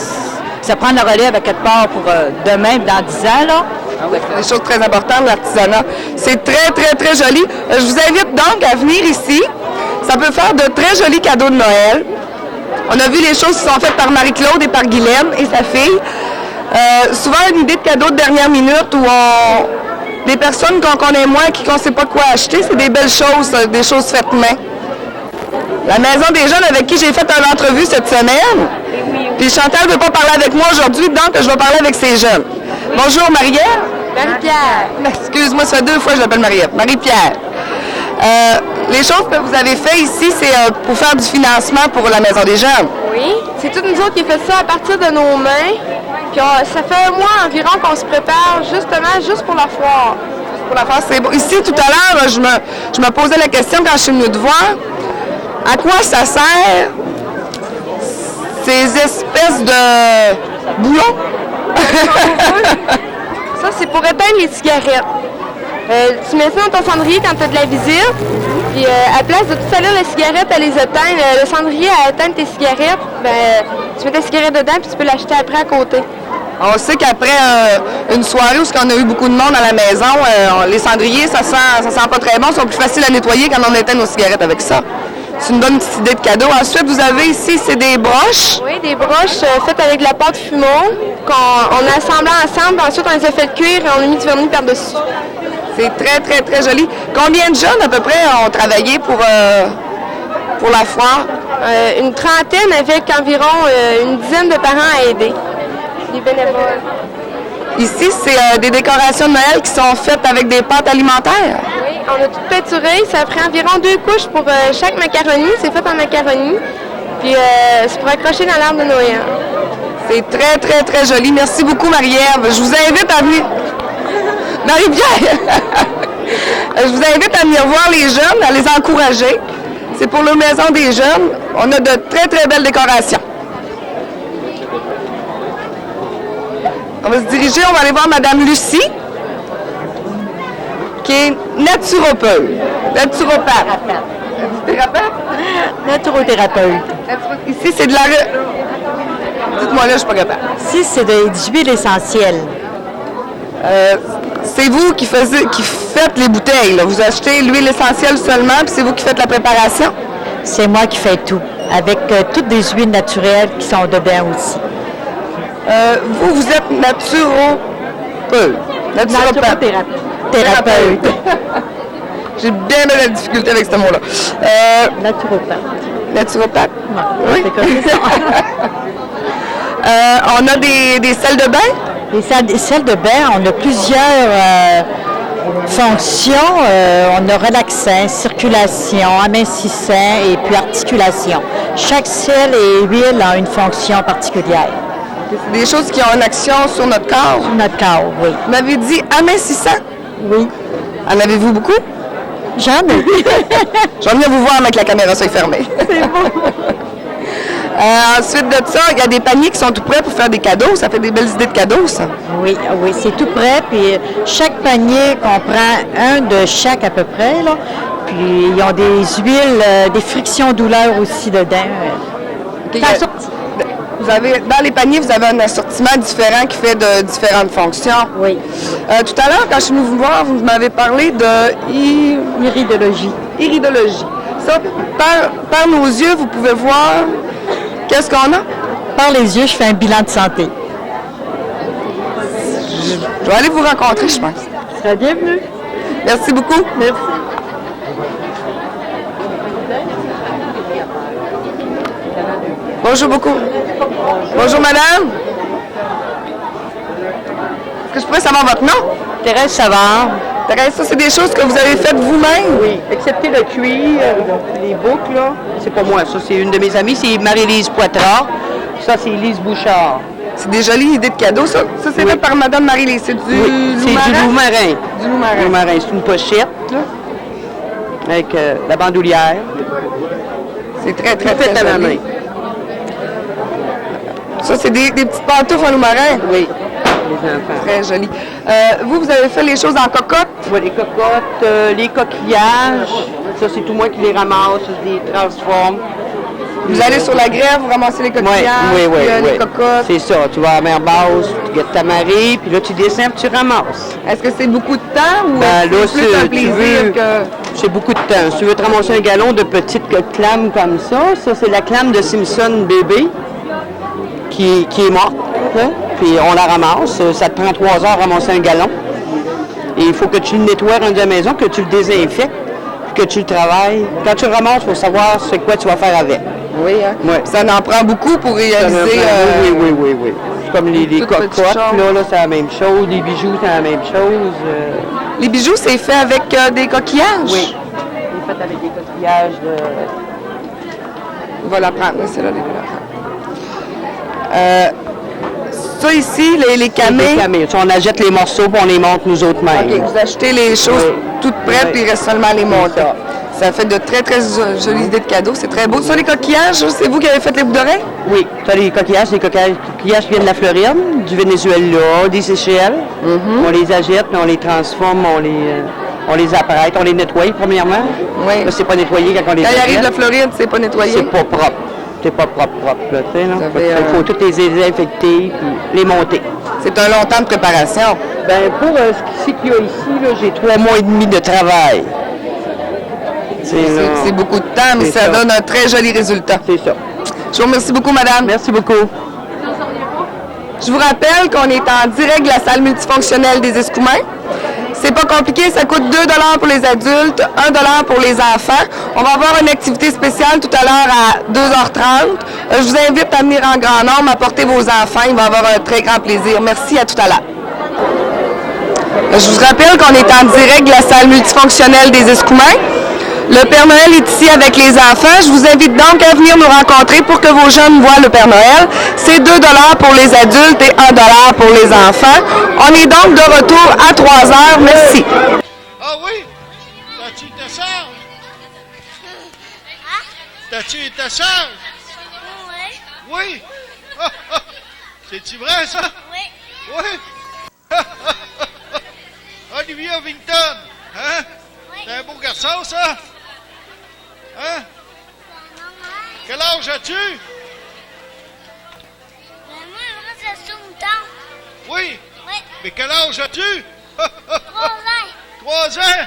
ça prend le relais avec quelque part pour demain, dans 10 ans. Là. Ah oui, c'est des choses très importantes, l'artisanat. C'est très, très, très joli. Je vous invite donc à venir ici. Ça peut faire de très jolis cadeaux de Noël. On a vu les choses qui sont faites par Marie-Claude et par Guylaine et sa fille. Souvent, une idée de cadeau de dernière minute où des personnes qu'on connaît moins et qu'on ne sait pas quoi acheter, c'est des belles choses, des choses faites main. La Maison des jeunes avec qui j'ai fait une entrevue cette semaine, puis Chantal ne veut pas parler avec moi aujourd'hui, donc je vais parler avec ces jeunes. Bonjour, Marie-Pierre. Marie-Pierre. Excuse-moi, ça fait 2 fois que je l'appelle Marie-Pierre. Marie-Pierre. Les choses que vous avez fait ici, c'est pour faire du financement pour la Maison des Jeunes. Oui, c'est toutes nous autres qui fait ça à partir de nos mains. Puis ça fait un mois environ qu'on se prépare justement juste pour la foire. Pour la foire, c'est bon. Ici, tout à l'heure, je me posais la question quand je suis venue te voir, à quoi ça sert ces espèces de boulons? Ça, c'est pour éteindre les cigarettes. Tu mets ça dans ton cendrier quand tu as de la visite, puis à place de tout salir les cigarettes à les éteindre, le cendrier à éteindre tes cigarettes, ben, tu mets tes cigarettes dedans puis tu peux l'acheter après à côté. On sait qu'après une soirée où on a eu beaucoup de monde à la maison, les cendriers, ça sent pas très bon, ils sont plus faciles à nettoyer quand on éteint nos cigarettes avec ça. C'est une bonne petite idée de cadeau. Ensuite, vous avez ici, c'est des broches. Oui, des broches faites avec de la pâte fumeau qu'on a assemblées ensemble. Ensuite, on les a fait cuire et on a mis du vernis par-dessus. C'est très, très, très joli. Combien de jeunes, à peu près, ont travaillé pour la foire? Une trentaine avec environ une dizaine de parents à aider. Des bénévoles. Ici, c'est des décorations de Noël qui sont faites avec des pâtes alimentaires. Oui, on a tout peinturé. Ça a pris environ 2 couches pour chaque macaroni. C'est fait en macaroni. Puis c'est pour accrocher dans l'arbre de Noël. C'est très, très, très joli. Merci beaucoup, Marie-Ève. Je vous invite à venir... Marie-Pierre! Je vous invite à venir voir les jeunes, à les encourager. C'est pour la Maison des Jeunes. On a de très, très belles décorations. On va se diriger, on va aller voir Madame Lucie, qui est naturopathe. Naturothérapeute. Ici, c'est de la... Dites-moi là, je suis pas capable. Ici, c'est des huiles essentielles. C'est vous qui faites les bouteilles, là. Vous achetez l'huile essentielle seulement, puis c'est vous qui faites la préparation? C'est moi qui fais tout, avec toutes des huiles naturelles qui sont dedans aussi. Vous êtes naturopathe. Thérapeute. J'ai bien de la difficulté avec ce mot-là. Naturopathe. Oui. C'est comme ça. On a des salles de bain? Les salles de bain, on a plusieurs fonctions. On a relaxant, circulation, amincissant et puis articulation. Chaque sel et huile a une fonction particulière. C'est des choses qui ont une action sur notre corps? Sur notre corps, oui. Vous m'avez dit amincissant? Oui. En avez-vous beaucoup? J'en ai. Je vais venir vous voir avec la caméra ça est fermée. C'est bon. Ensuite de ça, il y a des paniers qui sont tout prêts pour faire des cadeaux. Ça fait des belles idées de cadeaux, ça. Oui, oui, c'est tout prêt. Puis chaque panier comprend un de chaque à peu près, là. Puis ils ont des huiles, des frictions douleurs aussi dedans. Vous avez, dans les paniers, vous avez un assortiment différent qui fait de différentes fonctions. Oui. Tout à l'heure, quand je suis venue vous voir, vous m'avez parlé de iridologie. Iridologie. Ça, par nos yeux, vous pouvez voir qu'est-ce qu'on a? Par les yeux, je fais un bilan de santé. Je vais aller vous rencontrer, je pense. Très bienvenue. Merci beaucoup. Merci. Bonjour beaucoup. Bonjour madame. Est-ce que je pourrais savoir votre nom? Thérèse Savard. Thérèse, ça c'est des choses que vous avez faites vous-même? Oui, excepté le cuir, les boucles, là. C'est pas moi, ça c'est une de mes amies, c'est Marie-Lise Poitras. Ça c'est Lise Bouchard. C'est des jolies idées de cadeaux, ça. Ça c'est fait par madame Marie-Lise. C'est du loup-marin? C'est du loup-marin. Du loup-marin. Loup-marin, c'est une pochette, là, avec la bandoulière. C'est très, très, fait à ma main. Ça, c'est des petites pantoufles en loup-marin? Oui, les enfants. Très joli. Vous avez fait les choses en cocotte? Oui, les cocottes, les coquillages. Ça, c'est tout moi qui les ramasse, je les transforme. Vous allez sur la grève, vous ramassez les coquillages, oui, les cocottes? C'est ça. Tu vas à la mer basse, tu guettes ta marée, puis là, tu descends et tu ramasses. Est-ce que c'est beaucoup de temps ou là, c'est plus un plaisir que... C'est beaucoup de temps. Si tu veux te ramasser un galon de petites clames comme ça c'est la clame de Simpson bébé qui est morte. Là. Puis on la ramasse. Ça te prend 3 heures à ramasser un galon. Et il faut que tu le nettoies rendu à la maison, que tu le désinfectes, que tu le travailles. Quand tu le ramasses, il faut savoir c'est quoi tu vas faire avec. Oui, hein? Ouais. Ça en prend beaucoup pour réaliser... Oui. comme les cocottes, là, c'est la même chose. Les bijoux, c'est la même chose. Les bijoux, c'est fait avec des coquillages? Oui, c'est fait avec des coquillages. On va la prendre, oui, c'est là, ça ici, les camés. Les camés. On achète les morceaux et on les monte nous autres mêmes. OK, vous achetez les choses toutes prêtes, puis il reste seulement à les monter. Ça fait de très, très jolies idées de cadeaux. C'est très beau. Ça, les coquillages, c'est vous qui avez fait les bouts d'oreilles? Oui, ça, les coquillages qui viennent de la Floride, du Venezuela, des Seychelles. On les achète, puis on les transforme, on les apprête, on les nettoie premièrement. Oui. Là, c'est pas nettoyé quand on les achète. Quand il arrive de la Floride, c'est pas nettoyé? C'est pas propre. C'est pas propre, là, tu sais, là. Il faut toutes les désinfecter puis les monter. C'est un long temps de préparation. Ben pour ce qu'il y a ici, là, j'ai 3 mois et demi de travail. C'est beaucoup de temps, mais ça donne un très joli résultat. C'est ça. Je vous remercie beaucoup, madame. Merci beaucoup. Je vous rappelle qu'on est en direct de la salle multifonctionnelle des Escoumins. C'est pas compliqué, ça coûte 2 $ pour les adultes, 1 $ pour les enfants. On va avoir une activité spéciale tout à l'heure à 2h30. Je vous invite à venir en grand nombre, apporter vos enfants. Il va avoir un très grand plaisir. Merci, à tout à l'heure. Je vous rappelle qu'on est en direct de la salle multifonctionnelle des Escoumins. Le Père Noël est ici avec les enfants. Je vous invite donc à venir nous rencontrer pour que vos jeunes voient le Père Noël. C'est 2 $ pour les adultes et 1 $ pour les enfants. On est donc de retour à 3h. Merci. Ah oui? T'as-tu été sage? T'as-tu été sage? Oui. Oui? C'est-tu vrai, ça? Oui. Oui? Olivia Vington, hein? C'est un beau garçon, ça? Hein? Quel âge as-tu? Moi, c'est sur le temps. Oui? Oui. Mais quel âge as-tu? 3 ans. 3 ans?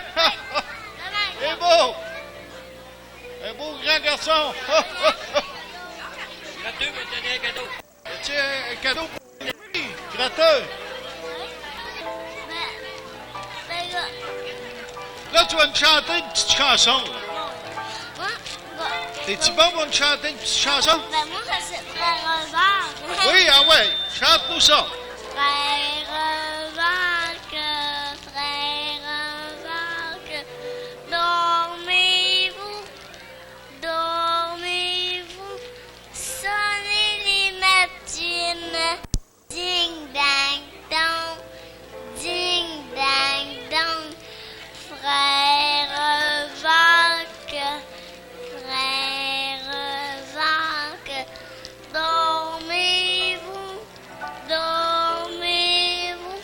C'est beau! Un beau grand garçon! Gratteux m'a donné un cadeau. As-tu un cadeau pour lui? Gratteux? Là, tu vas nous chanter une petite chanson. T'es-tu bon pour nous chanter une petite chanson? Ben moi, c'est Frère Jacques. Oui, ah ouais, chante-nous ça. Frère Jacques, dormez-vous, dormez-vous, sonnez les matines, ding dang dong, ding dang dong. Frère Jacques, dormez-vous, dormez-vous,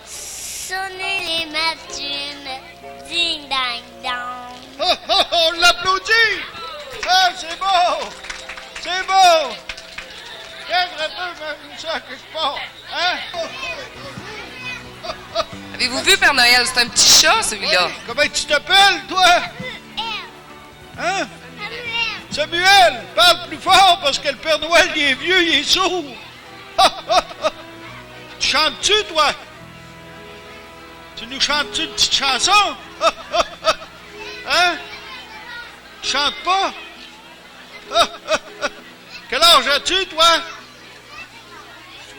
sonnez les matines, ding dang dong. Oh, oh, oh, on l'applaudit! Ah, c'est beau! C'est beau! Quel gratteux m'a mis ça quelque part, hein? Avez-vous vu, Père Noël? C'est un petit chat, celui-là. Oui. Comment tu t'appelles, toi? Hein? Samuel! Parle plus fort parce que le Père Noël, il est vieux, il est sourd. Tu chantes-tu, toi? Tu nous chantes-tu une petite chanson? Hein? Tu chantes pas? Quel âge as-tu, toi?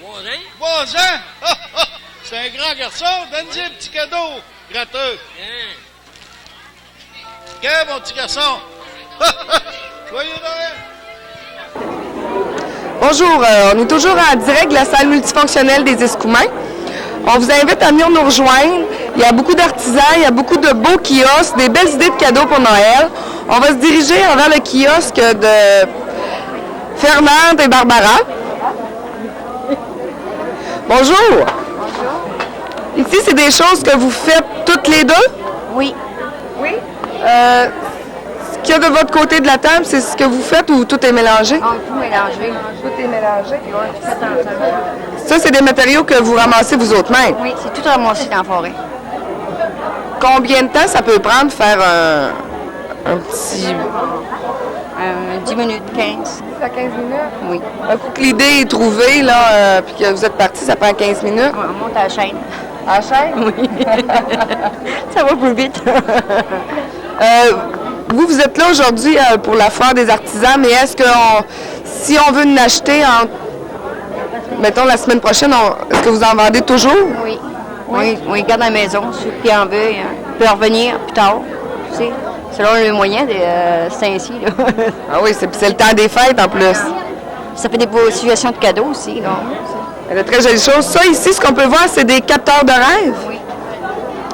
3 ans. 3 ans? C'est un grand garçon. Donne-lui un petit cadeau, gratteux. Quel mon petit garçon? Joyeux Noël! Bonjour, on est toujours en direct de la salle multifonctionnelle des Escoumins. On vous invite à venir nous rejoindre. Il y a beaucoup d'artisans, il y a beaucoup de beaux kiosques, des belles idées de cadeaux pour Noël. On va se diriger envers le kiosque de Fernande et Barbara. Bonjour! Ici, c'est des choses que vous faites toutes les deux? Oui. Oui? Ce qu'il y a de votre côté de la table, c'est ce que vous faites ou tout est mélangé? Tout mélangé. Tout est mélangé. Ça, c'est des matériaux que vous ramassez vous autres mêmes? Oui, c'est tout ramassé dans la forêt. Combien de temps ça peut prendre faire un petit... 10 minutes, 15. 10 à 15 minutes? Oui. Un coup que l'idée est trouvée, là, puis que vous êtes parti, ça prend 15 minutes? Ouais, on monte à la chaîne. À la chaîne? Oui. Ça va plus vite. Vous êtes là aujourd'hui pour la foire des artisans, mais est-ce que si on veut en acheter mettons, la semaine prochaine, est-ce que vous en vendez toujours? Oui. Oui, on les garde à la maison. Ceux qui en veulent, peuvent revenir plus tard. Tu sais, selon le moyen, c'est ainsi. Là. Ah oui, c'est le temps des fêtes en plus. Ça fait des beaux situations de cadeaux aussi. Là. De très jolies choses. Ça, ici, ce qu'on peut voir, c'est des capteurs de rêve. Oui.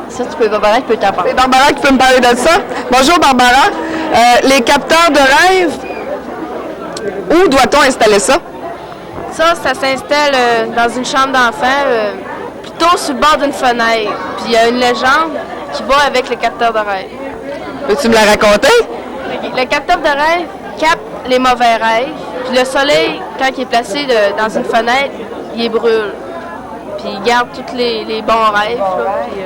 Ça, Barbara, tu peux t'en parler. C'est Barbara qui peut me parler de ça. Bonjour, Barbara. Les capteurs de rêve, où doit-on installer ça? Ça s'installe dans une chambre d'enfant, plutôt sur le bord d'une fenêtre. Puis il y a une légende qui va avec le capteur de rêve. Peux-tu me la raconter? Le capteur de rêve capte les mauvais rêves. Puis le soleil, quand il est placé dans une fenêtre, il les brûle. Puis il garde tous les bons rêves. Là, puis,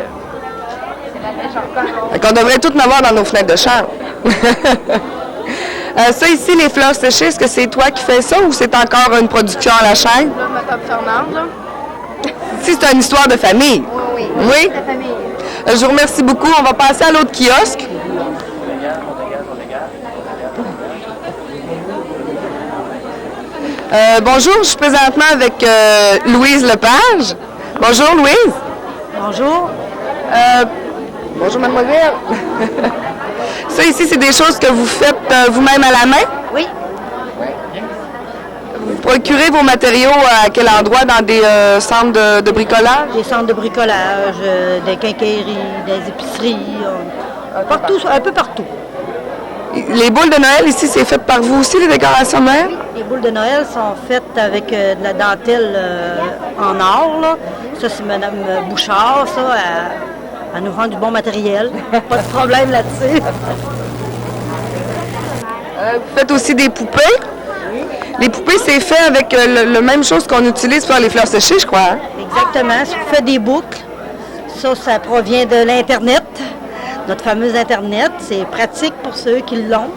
c'est la légende. Fait qu'on devrait tout en avoir dans nos fenêtres de chambre. Ça ici, les fleurs séchées, est-ce que c'est toi qui fais ça ou c'est encore une production à la chaîne? Là, ma tante Fernande, là. Ici, c'est une histoire de famille. Oui. Oui? La famille. Je vous remercie beaucoup. On va passer à l'autre kiosque. Bonjour, je suis présentement avec Louise Lepage. Bonjour, Louise. Bonjour. Bonjour, mademoiselle. Ça ici, c'est des choses que vous faites vous-même à la main? Oui. Vous procurez vos matériaux à quel endroit? Dans des centres de bricolage? Des centres de bricolage, des quincailleries, des épiceries, partout, un peu partout. Les boules de Noël ici, c'est fait par vous aussi, les décorations de Noël? Oui, les boules de Noël sont faites avec de la dentelle en or. Là. Ça, c'est Mme Bouchard, ça. Elle nous vend du bon matériel. Pas de problème là-dessus. Vous faites aussi des poupées? Oui. Les poupées, c'est fait avec la même chose qu'on utilise pour les fleurs séchées, je crois. Hein? Exactement. Si vous faites des boucles, ça provient de l'Internet. Notre fameuse Internet, c'est pratique pour ceux qui l'ont,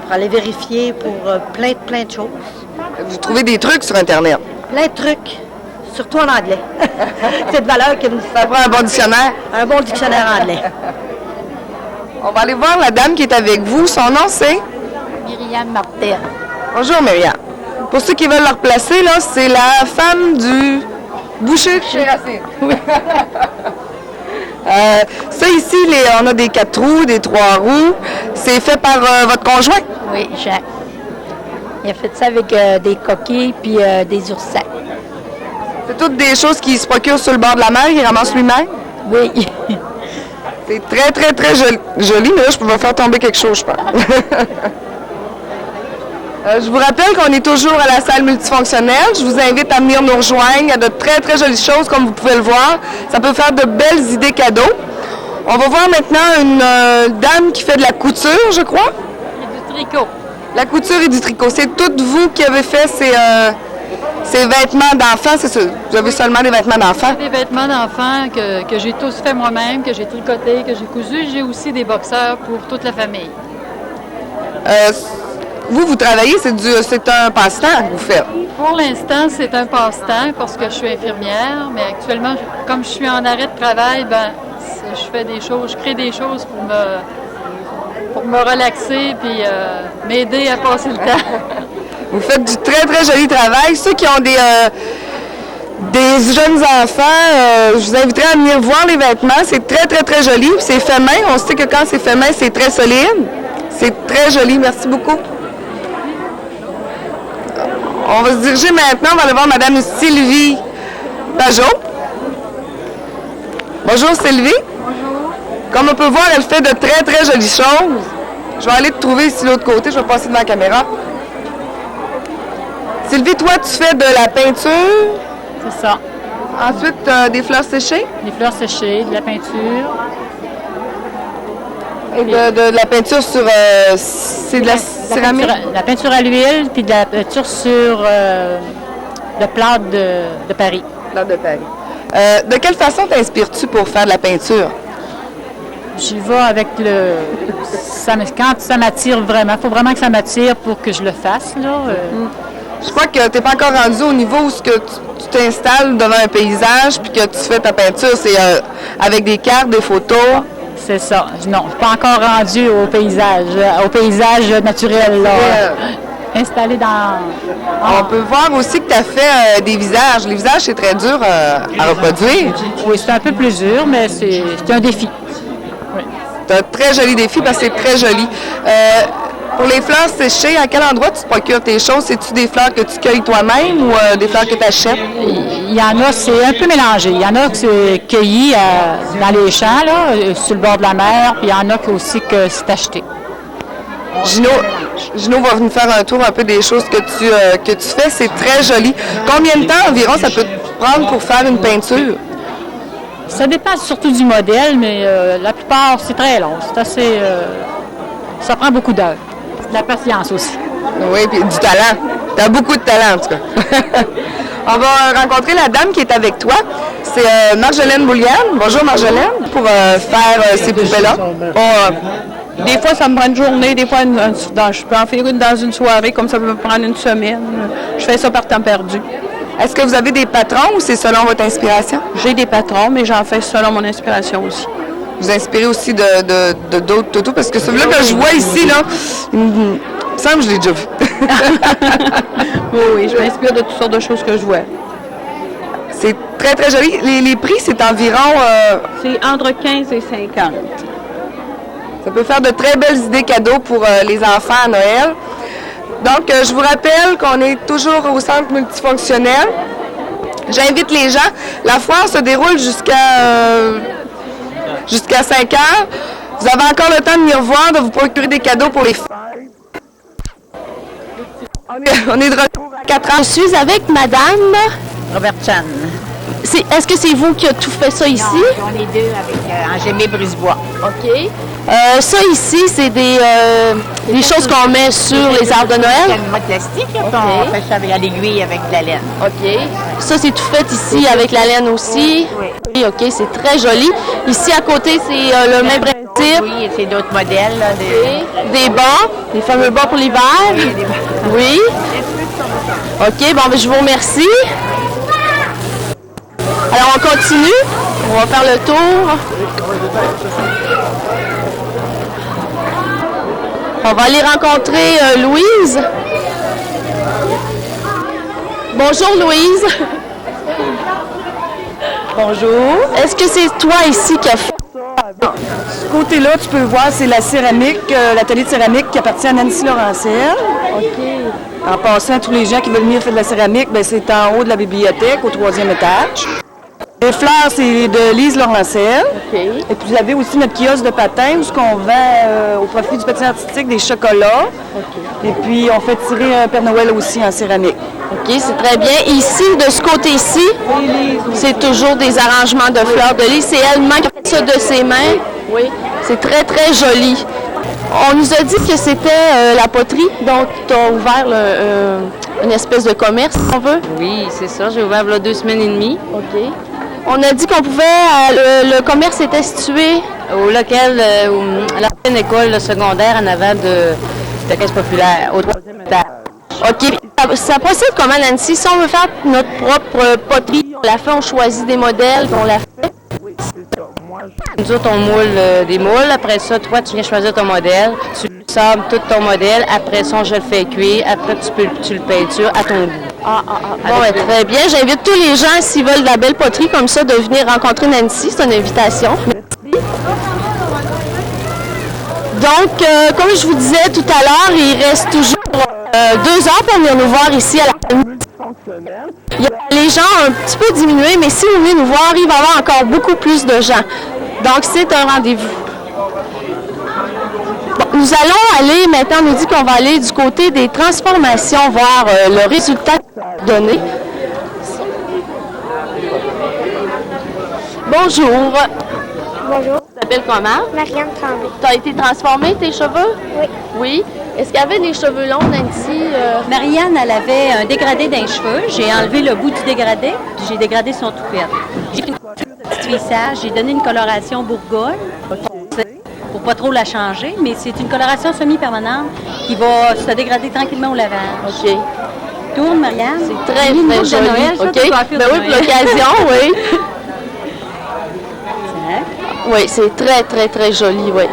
pour aller vérifier pour plein de choses. Vous trouvez des trucs sur Internet? Plein de trucs, surtout en anglais. C'est de valeur que nous... Ça prend un bon dictionnaire? Un bon dictionnaire anglais. On va aller voir la dame qui est avec vous. Son nom, c'est? Myriam Martel. Bonjour, Myriam. Pour ceux qui veulent la replacer, là, c'est la femme du boucher de chez Racine. Oui. Ça ici, on a des 4 roues, des 3 roues. C'est fait par votre conjoint? Oui, Jacques. Il a fait ça avec des coquilles puis des oursins. C'est toutes des choses qui se procurent sur le bord de la mer, il ramasse lui-même? Oui. C'est très joli, mais là, je peux faire tomber quelque chose, je pense. Je vous rappelle qu'on est toujours à la salle multifonctionnelle. Je vous invite à venir nous rejoindre. Il y a de très jolies choses, comme vous pouvez le voir. Ça peut faire de belles idées cadeaux. On va voir maintenant une dame qui fait de la couture, je crois. Et du tricot. La couture et du tricot. C'est toutes vous qui avez fait ces vêtements d'enfants, c'est ça? Vous avez seulement des vêtements d'enfants? Des vêtements d'enfants que j'ai tous fait moi-même, que j'ai tricoté, que j'ai cousu. J'ai aussi des boxeurs pour toute la famille. Vous travaillez, c'est un passe-temps que vous faites? Pour l'instant, c'est un passe-temps parce que je suis infirmière, mais actuellement, comme je suis en arrêt de travail, je fais des choses, je crée des choses pour me relaxer puis m'aider à passer le temps. Vous faites du très joli travail. Ceux qui ont des jeunes enfants, je vous inviterai à venir voir les vêtements. C'est très joli. C'est fait main. On sait que quand c'est fait main, c'est très solide. C'est très joli. Merci beaucoup. On va se diriger maintenant, on va aller voir Mme Sylvie Pajot. Bonjour Sylvie. Bonjour. Comme on peut voir, elle fait de très jolies choses. Je vais aller te trouver ici de l'autre côté, je vais passer devant la caméra. Sylvie, toi, tu fais de la peinture. C'est ça. Ensuite, des fleurs séchées. Des fleurs séchées, de la peinture. Et de la peinture sur... c'est de la céramique? La peinture à l'huile, puis de la peinture sur le plâtre de Paris. Plâtre de Paris. De quelle façon t'inspires-tu pour faire de la peinture? J'y vais avec quand ça m'attire vraiment. Il faut vraiment que ça m'attire pour que je le fasse, là. Je crois que tu n'es pas encore rendu au niveau où tu t'installes devant un paysage puis que tu fais ta peinture. C'est avec des cartes, des photos. C'est ça. Non, je ne suis pas encore rendu au paysage naturel. Là. installé dans... On peut voir aussi que tu as fait des visages. Les visages, c'est très dur à reproduire. Oui, c'est un peu plus dur, mais c'est un défi. Oui. C'est un très joli défi parce que c'est très joli. Pour les fleurs séchées, à quel endroit tu procures tes choses? C'est-tu des fleurs que tu cueilles toi-même ou des fleurs que tu achètes? Il y en a, c'est un peu mélangé. Il y en a que c'est cueilli dans les champs, là, sur le bord de la mer, puis il y en a aussi que c'est acheté. Gino va venir faire un tour un peu des choses que tu fais. C'est très joli. Combien de temps environ ça peut te prendre pour faire une peinture? Ça dépend surtout du modèle, mais la plupart, c'est très long. C'est assez... ça prend beaucoup d'heures. De la patience aussi. Oui, puis du talent. Tu as beaucoup de talent, en tout cas. On va rencontrer la dame qui est avec toi. C'est Marjolaine Bouliane. Bonjour, Marjolaine. Pour faire ces poupées-là. Des fois, ça me prend une journée. Des fois, je peux en faire une dans une soirée, comme ça peut me prendre une semaine. Je fais ça par temps perdu. Est-ce que vous avez des patrons ou c'est selon votre inspiration? J'ai des patrons, mais j'en fais selon mon inspiration aussi. Vous inspirez aussi de d'autres toutous? Parce que celui-là que je vois ici, là, il me semble que je l'ai déjà vu. Oui, je m'inspire de toutes sortes de choses que je vois. C'est très, très joli. Les prix, c'est environ... C'est entre 15 et 50. Ça peut faire de très belles idées cadeaux pour les enfants à Noël. Donc, je vous rappelle qu'on est toujours au centre multifonctionnel. J'invite les gens. La foire se déroule jusqu'à 5 heures. Vous avez encore le temps de venir voir, de vous procurer des cadeaux pour les fêtes. On est de retour à 4 ans. Je suis avec Madame Robert Chan. Est-ce que c'est vous qui avez tout fait ça ici? Non, on est deux avec Angémé Brisebois. OK. Ça ici, c'est des choses qu'on met sur les arbres de Noël? C'est un mode plastique, on fait ça avec l'aiguille avec de la laine. OK. Ça, c'est tout fait ici avec la laine aussi? Oui. OK, c'est très joli. Ici, à côté, c'est le même principe? Oui, c'est d'autres modèles. Là, des bancs, les fameux bancs pour l'hiver? Oui. OK, bon, ben, je vous remercie. Alors, on continue. On va faire le tour. On va aller rencontrer Louise. Bonjour, Louise. Bonjour. Est-ce que c'est toi ici qui as fait ça? Ce côté-là, tu peux voir, c'est la céramique, l'atelier de céramique qui appartient à Nancy Laurentiel. OK. En passant, tous les gens qui veulent venir faire de la céramique, ben, c'est en haut de la bibliothèque, au 3e étage. Les fleurs, c'est de Lise Laurentiel. OK. Et puis, vous avez aussi notre kiosque de patins où on vend au profit du patin artistique des chocolats. OK. Et puis, on fait tirer un Père Noël aussi en céramique. OK, c'est très bien. Ici, de ce côté-ci, c'est toujours des arrangements de fleurs de lys. C'est elle-même qui fait ça de ses mains. Oui. C'est très, très joli. On nous a dit que c'était la poterie, donc tu as ouvert une espèce de commerce, si on veut. Oui, c'est ça. J'ai ouvert il y a 2 semaines et demie. OK. On a dit qu'on pouvait... le commerce était situé... Au local, à l'ancienne école secondaire en avant de la Caisse populaire, au 3e étage. OK. Ça procède comment, Nancy? Si on veut faire notre propre poterie, on la fait, on choisit des modèles, on la fait? Nous autres, on moule des moules. Après ça, toi, tu viens choisir ton modèle. Tu sables tout ton modèle. Après ça, je le fais cuire. Après, tu le peintures à ton goût. Bon, ben, très bien. J'invite tous les gens, s'ils veulent de la belle poterie comme ça, de venir rencontrer Nancy. C'est une invitation. Merci. Donc, comme je vous disais tout à l'heure, il reste toujours 2 heures pour venir nous voir ici à la multifonctionnelle. Les gens ont un petit peu diminué, mais si vous venez nous voir, il va y avoir encore beaucoup plus de gens. Donc, c'est un rendez-vous. Bon, nous allons aller, maintenant, on nous dit qu'on va aller du côté des transformations, voir le résultat donné. Bonjour. Bonjour. Tu t'appelles comment? Marianne Tremblay. Tu as été transformée, tes cheveux? Oui. Oui. Est-ce qu'il y avait des cheveux longs, Nancy? Marianne, elle avait un dégradé d'un cheveu. J'ai enlevé le bout du dégradé, puis j'ai dégradé son toupette. J'ai pris une petite lissage, j'ai donné une coloration Bourgogne pour pas trop la changer, mais c'est une coloration semi-permanente qui va se dégrader tranquillement au lavage. OK. Tourne, Marianne. C'est très, très joli. Noël, ça, OK. Ben oui, pour l'occasion, oui. Hein? Oui, c'est très, très, très joli, oui.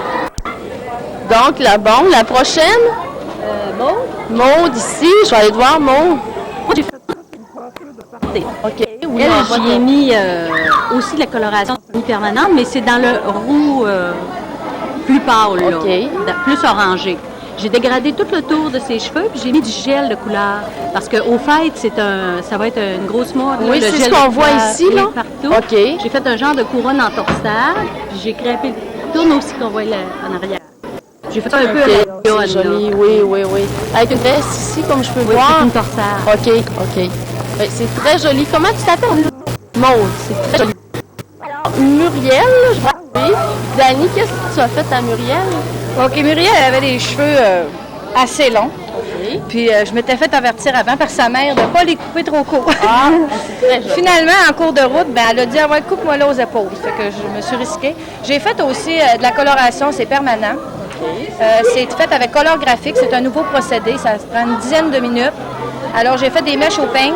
Donc, la prochaine? Maude, ici. Je vais aller te voir, Maude. OK. Oui, j'y ai mis aussi de la coloration permanente, mais c'est dans le roux plus pâle, là, plus orangé. J'ai dégradé tout le tour de ses cheveux, puis j'ai mis du gel de couleur. Parce qu'au fait, ça va être une grosse mode. Oui, c'est ce qu'on voit ici, là. Partout. OK. J'ai fait un genre de couronne en torsade, puis j'ai crêpé le tourne aussi qu'on voit là, en arrière. J'ai fait un peu à la c'est joli, oui. Avec une veste ici, comme je peux voir. C'est une torsade. OK. Ben, c'est très joli. Comment tu t'appelles? Maude, c'est très joli. Alors, Muriel, je vois. Dani, qu'est-ce que tu as fait à Muriel? OK, Muriel avait des cheveux assez longs. Puis je m'étais fait avertir avant par sa mère de ne pas les couper trop court. C'est très joli. Finalement, en cours de route, elle a dit « coupe-moi là aux épaules ». Fait que je me suis risquée. J'ai fait aussi de la coloration, c'est permanent. C'est fait avec color graphique, c'est un nouveau procédé, ça prend une dizaine de minutes. Alors, j'ai fait des mèches au peigne,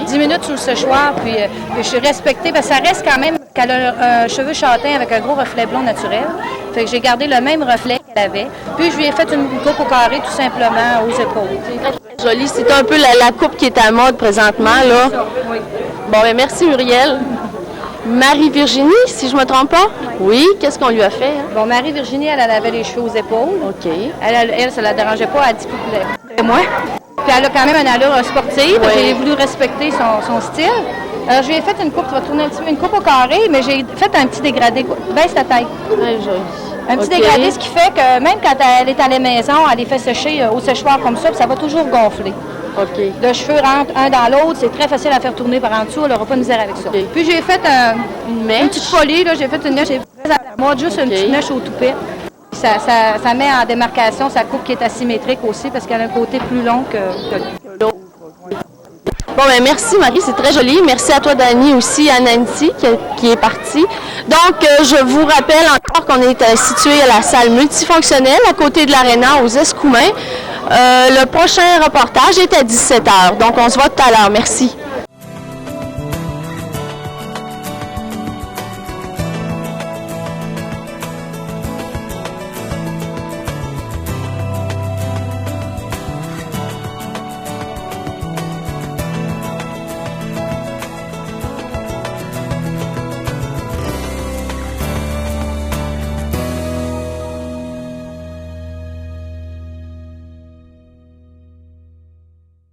10 minutes sous le séchoir, puis je suis respectée, parce que ça reste quand même qu'elle a un cheveu châtain avec un gros reflet blond naturel. Fait que j'ai gardé le même reflet qu'elle avait. Puis, je lui ai fait une coupe au carré, tout simplement, aux épaules. C'est très joli. C'est un peu la coupe qui est à mode présentement, là. Oui. Bon, ben merci, Muriel. Marie-Virginie, si je ne me trompe pas? Oui, qu'est-ce qu'on lui a fait? Hein? Bon, Marie-Virginie, elle avait les cheveux aux épaules. OK. Elle ça ne la dérangeait pas, elle dit plus de moi. Puis elle a quand même une allure sportive. Oui. J'ai voulu respecter son style. Alors, je lui ai fait une coupe, tu vas tourner un petit peu, une coupe au carré, mais j'ai fait un petit dégradé. Baisse ta tête. Très joli. Un petit dégradé, ce qui fait que même quand elle est à la maison, elle les fait sécher au séchoir comme ça, puis ça va toujours gonfler. OK. Le cheveu rentre un dans l'autre, c'est très facile à faire tourner par en dessous, elle n'aura pas de misère avec ça. Puis j'ai fait une petite folie, j'ai fait une mèche, moi juste une petite mèche au toupet. Ça met en démarcation sa coupe qui est asymétrique aussi parce qu'elle a un côté plus long que l'autre. Bon, ben merci Marie, c'est très joli. Merci à toi Dani aussi, à Nancy qui est partie. Donc, je vous rappelle encore qu'on est situé à la salle multifonctionnelle à côté de l'Aréna aux Escoumins. Le prochain reportage est à 17h, donc on se voit tout à l'heure. Merci.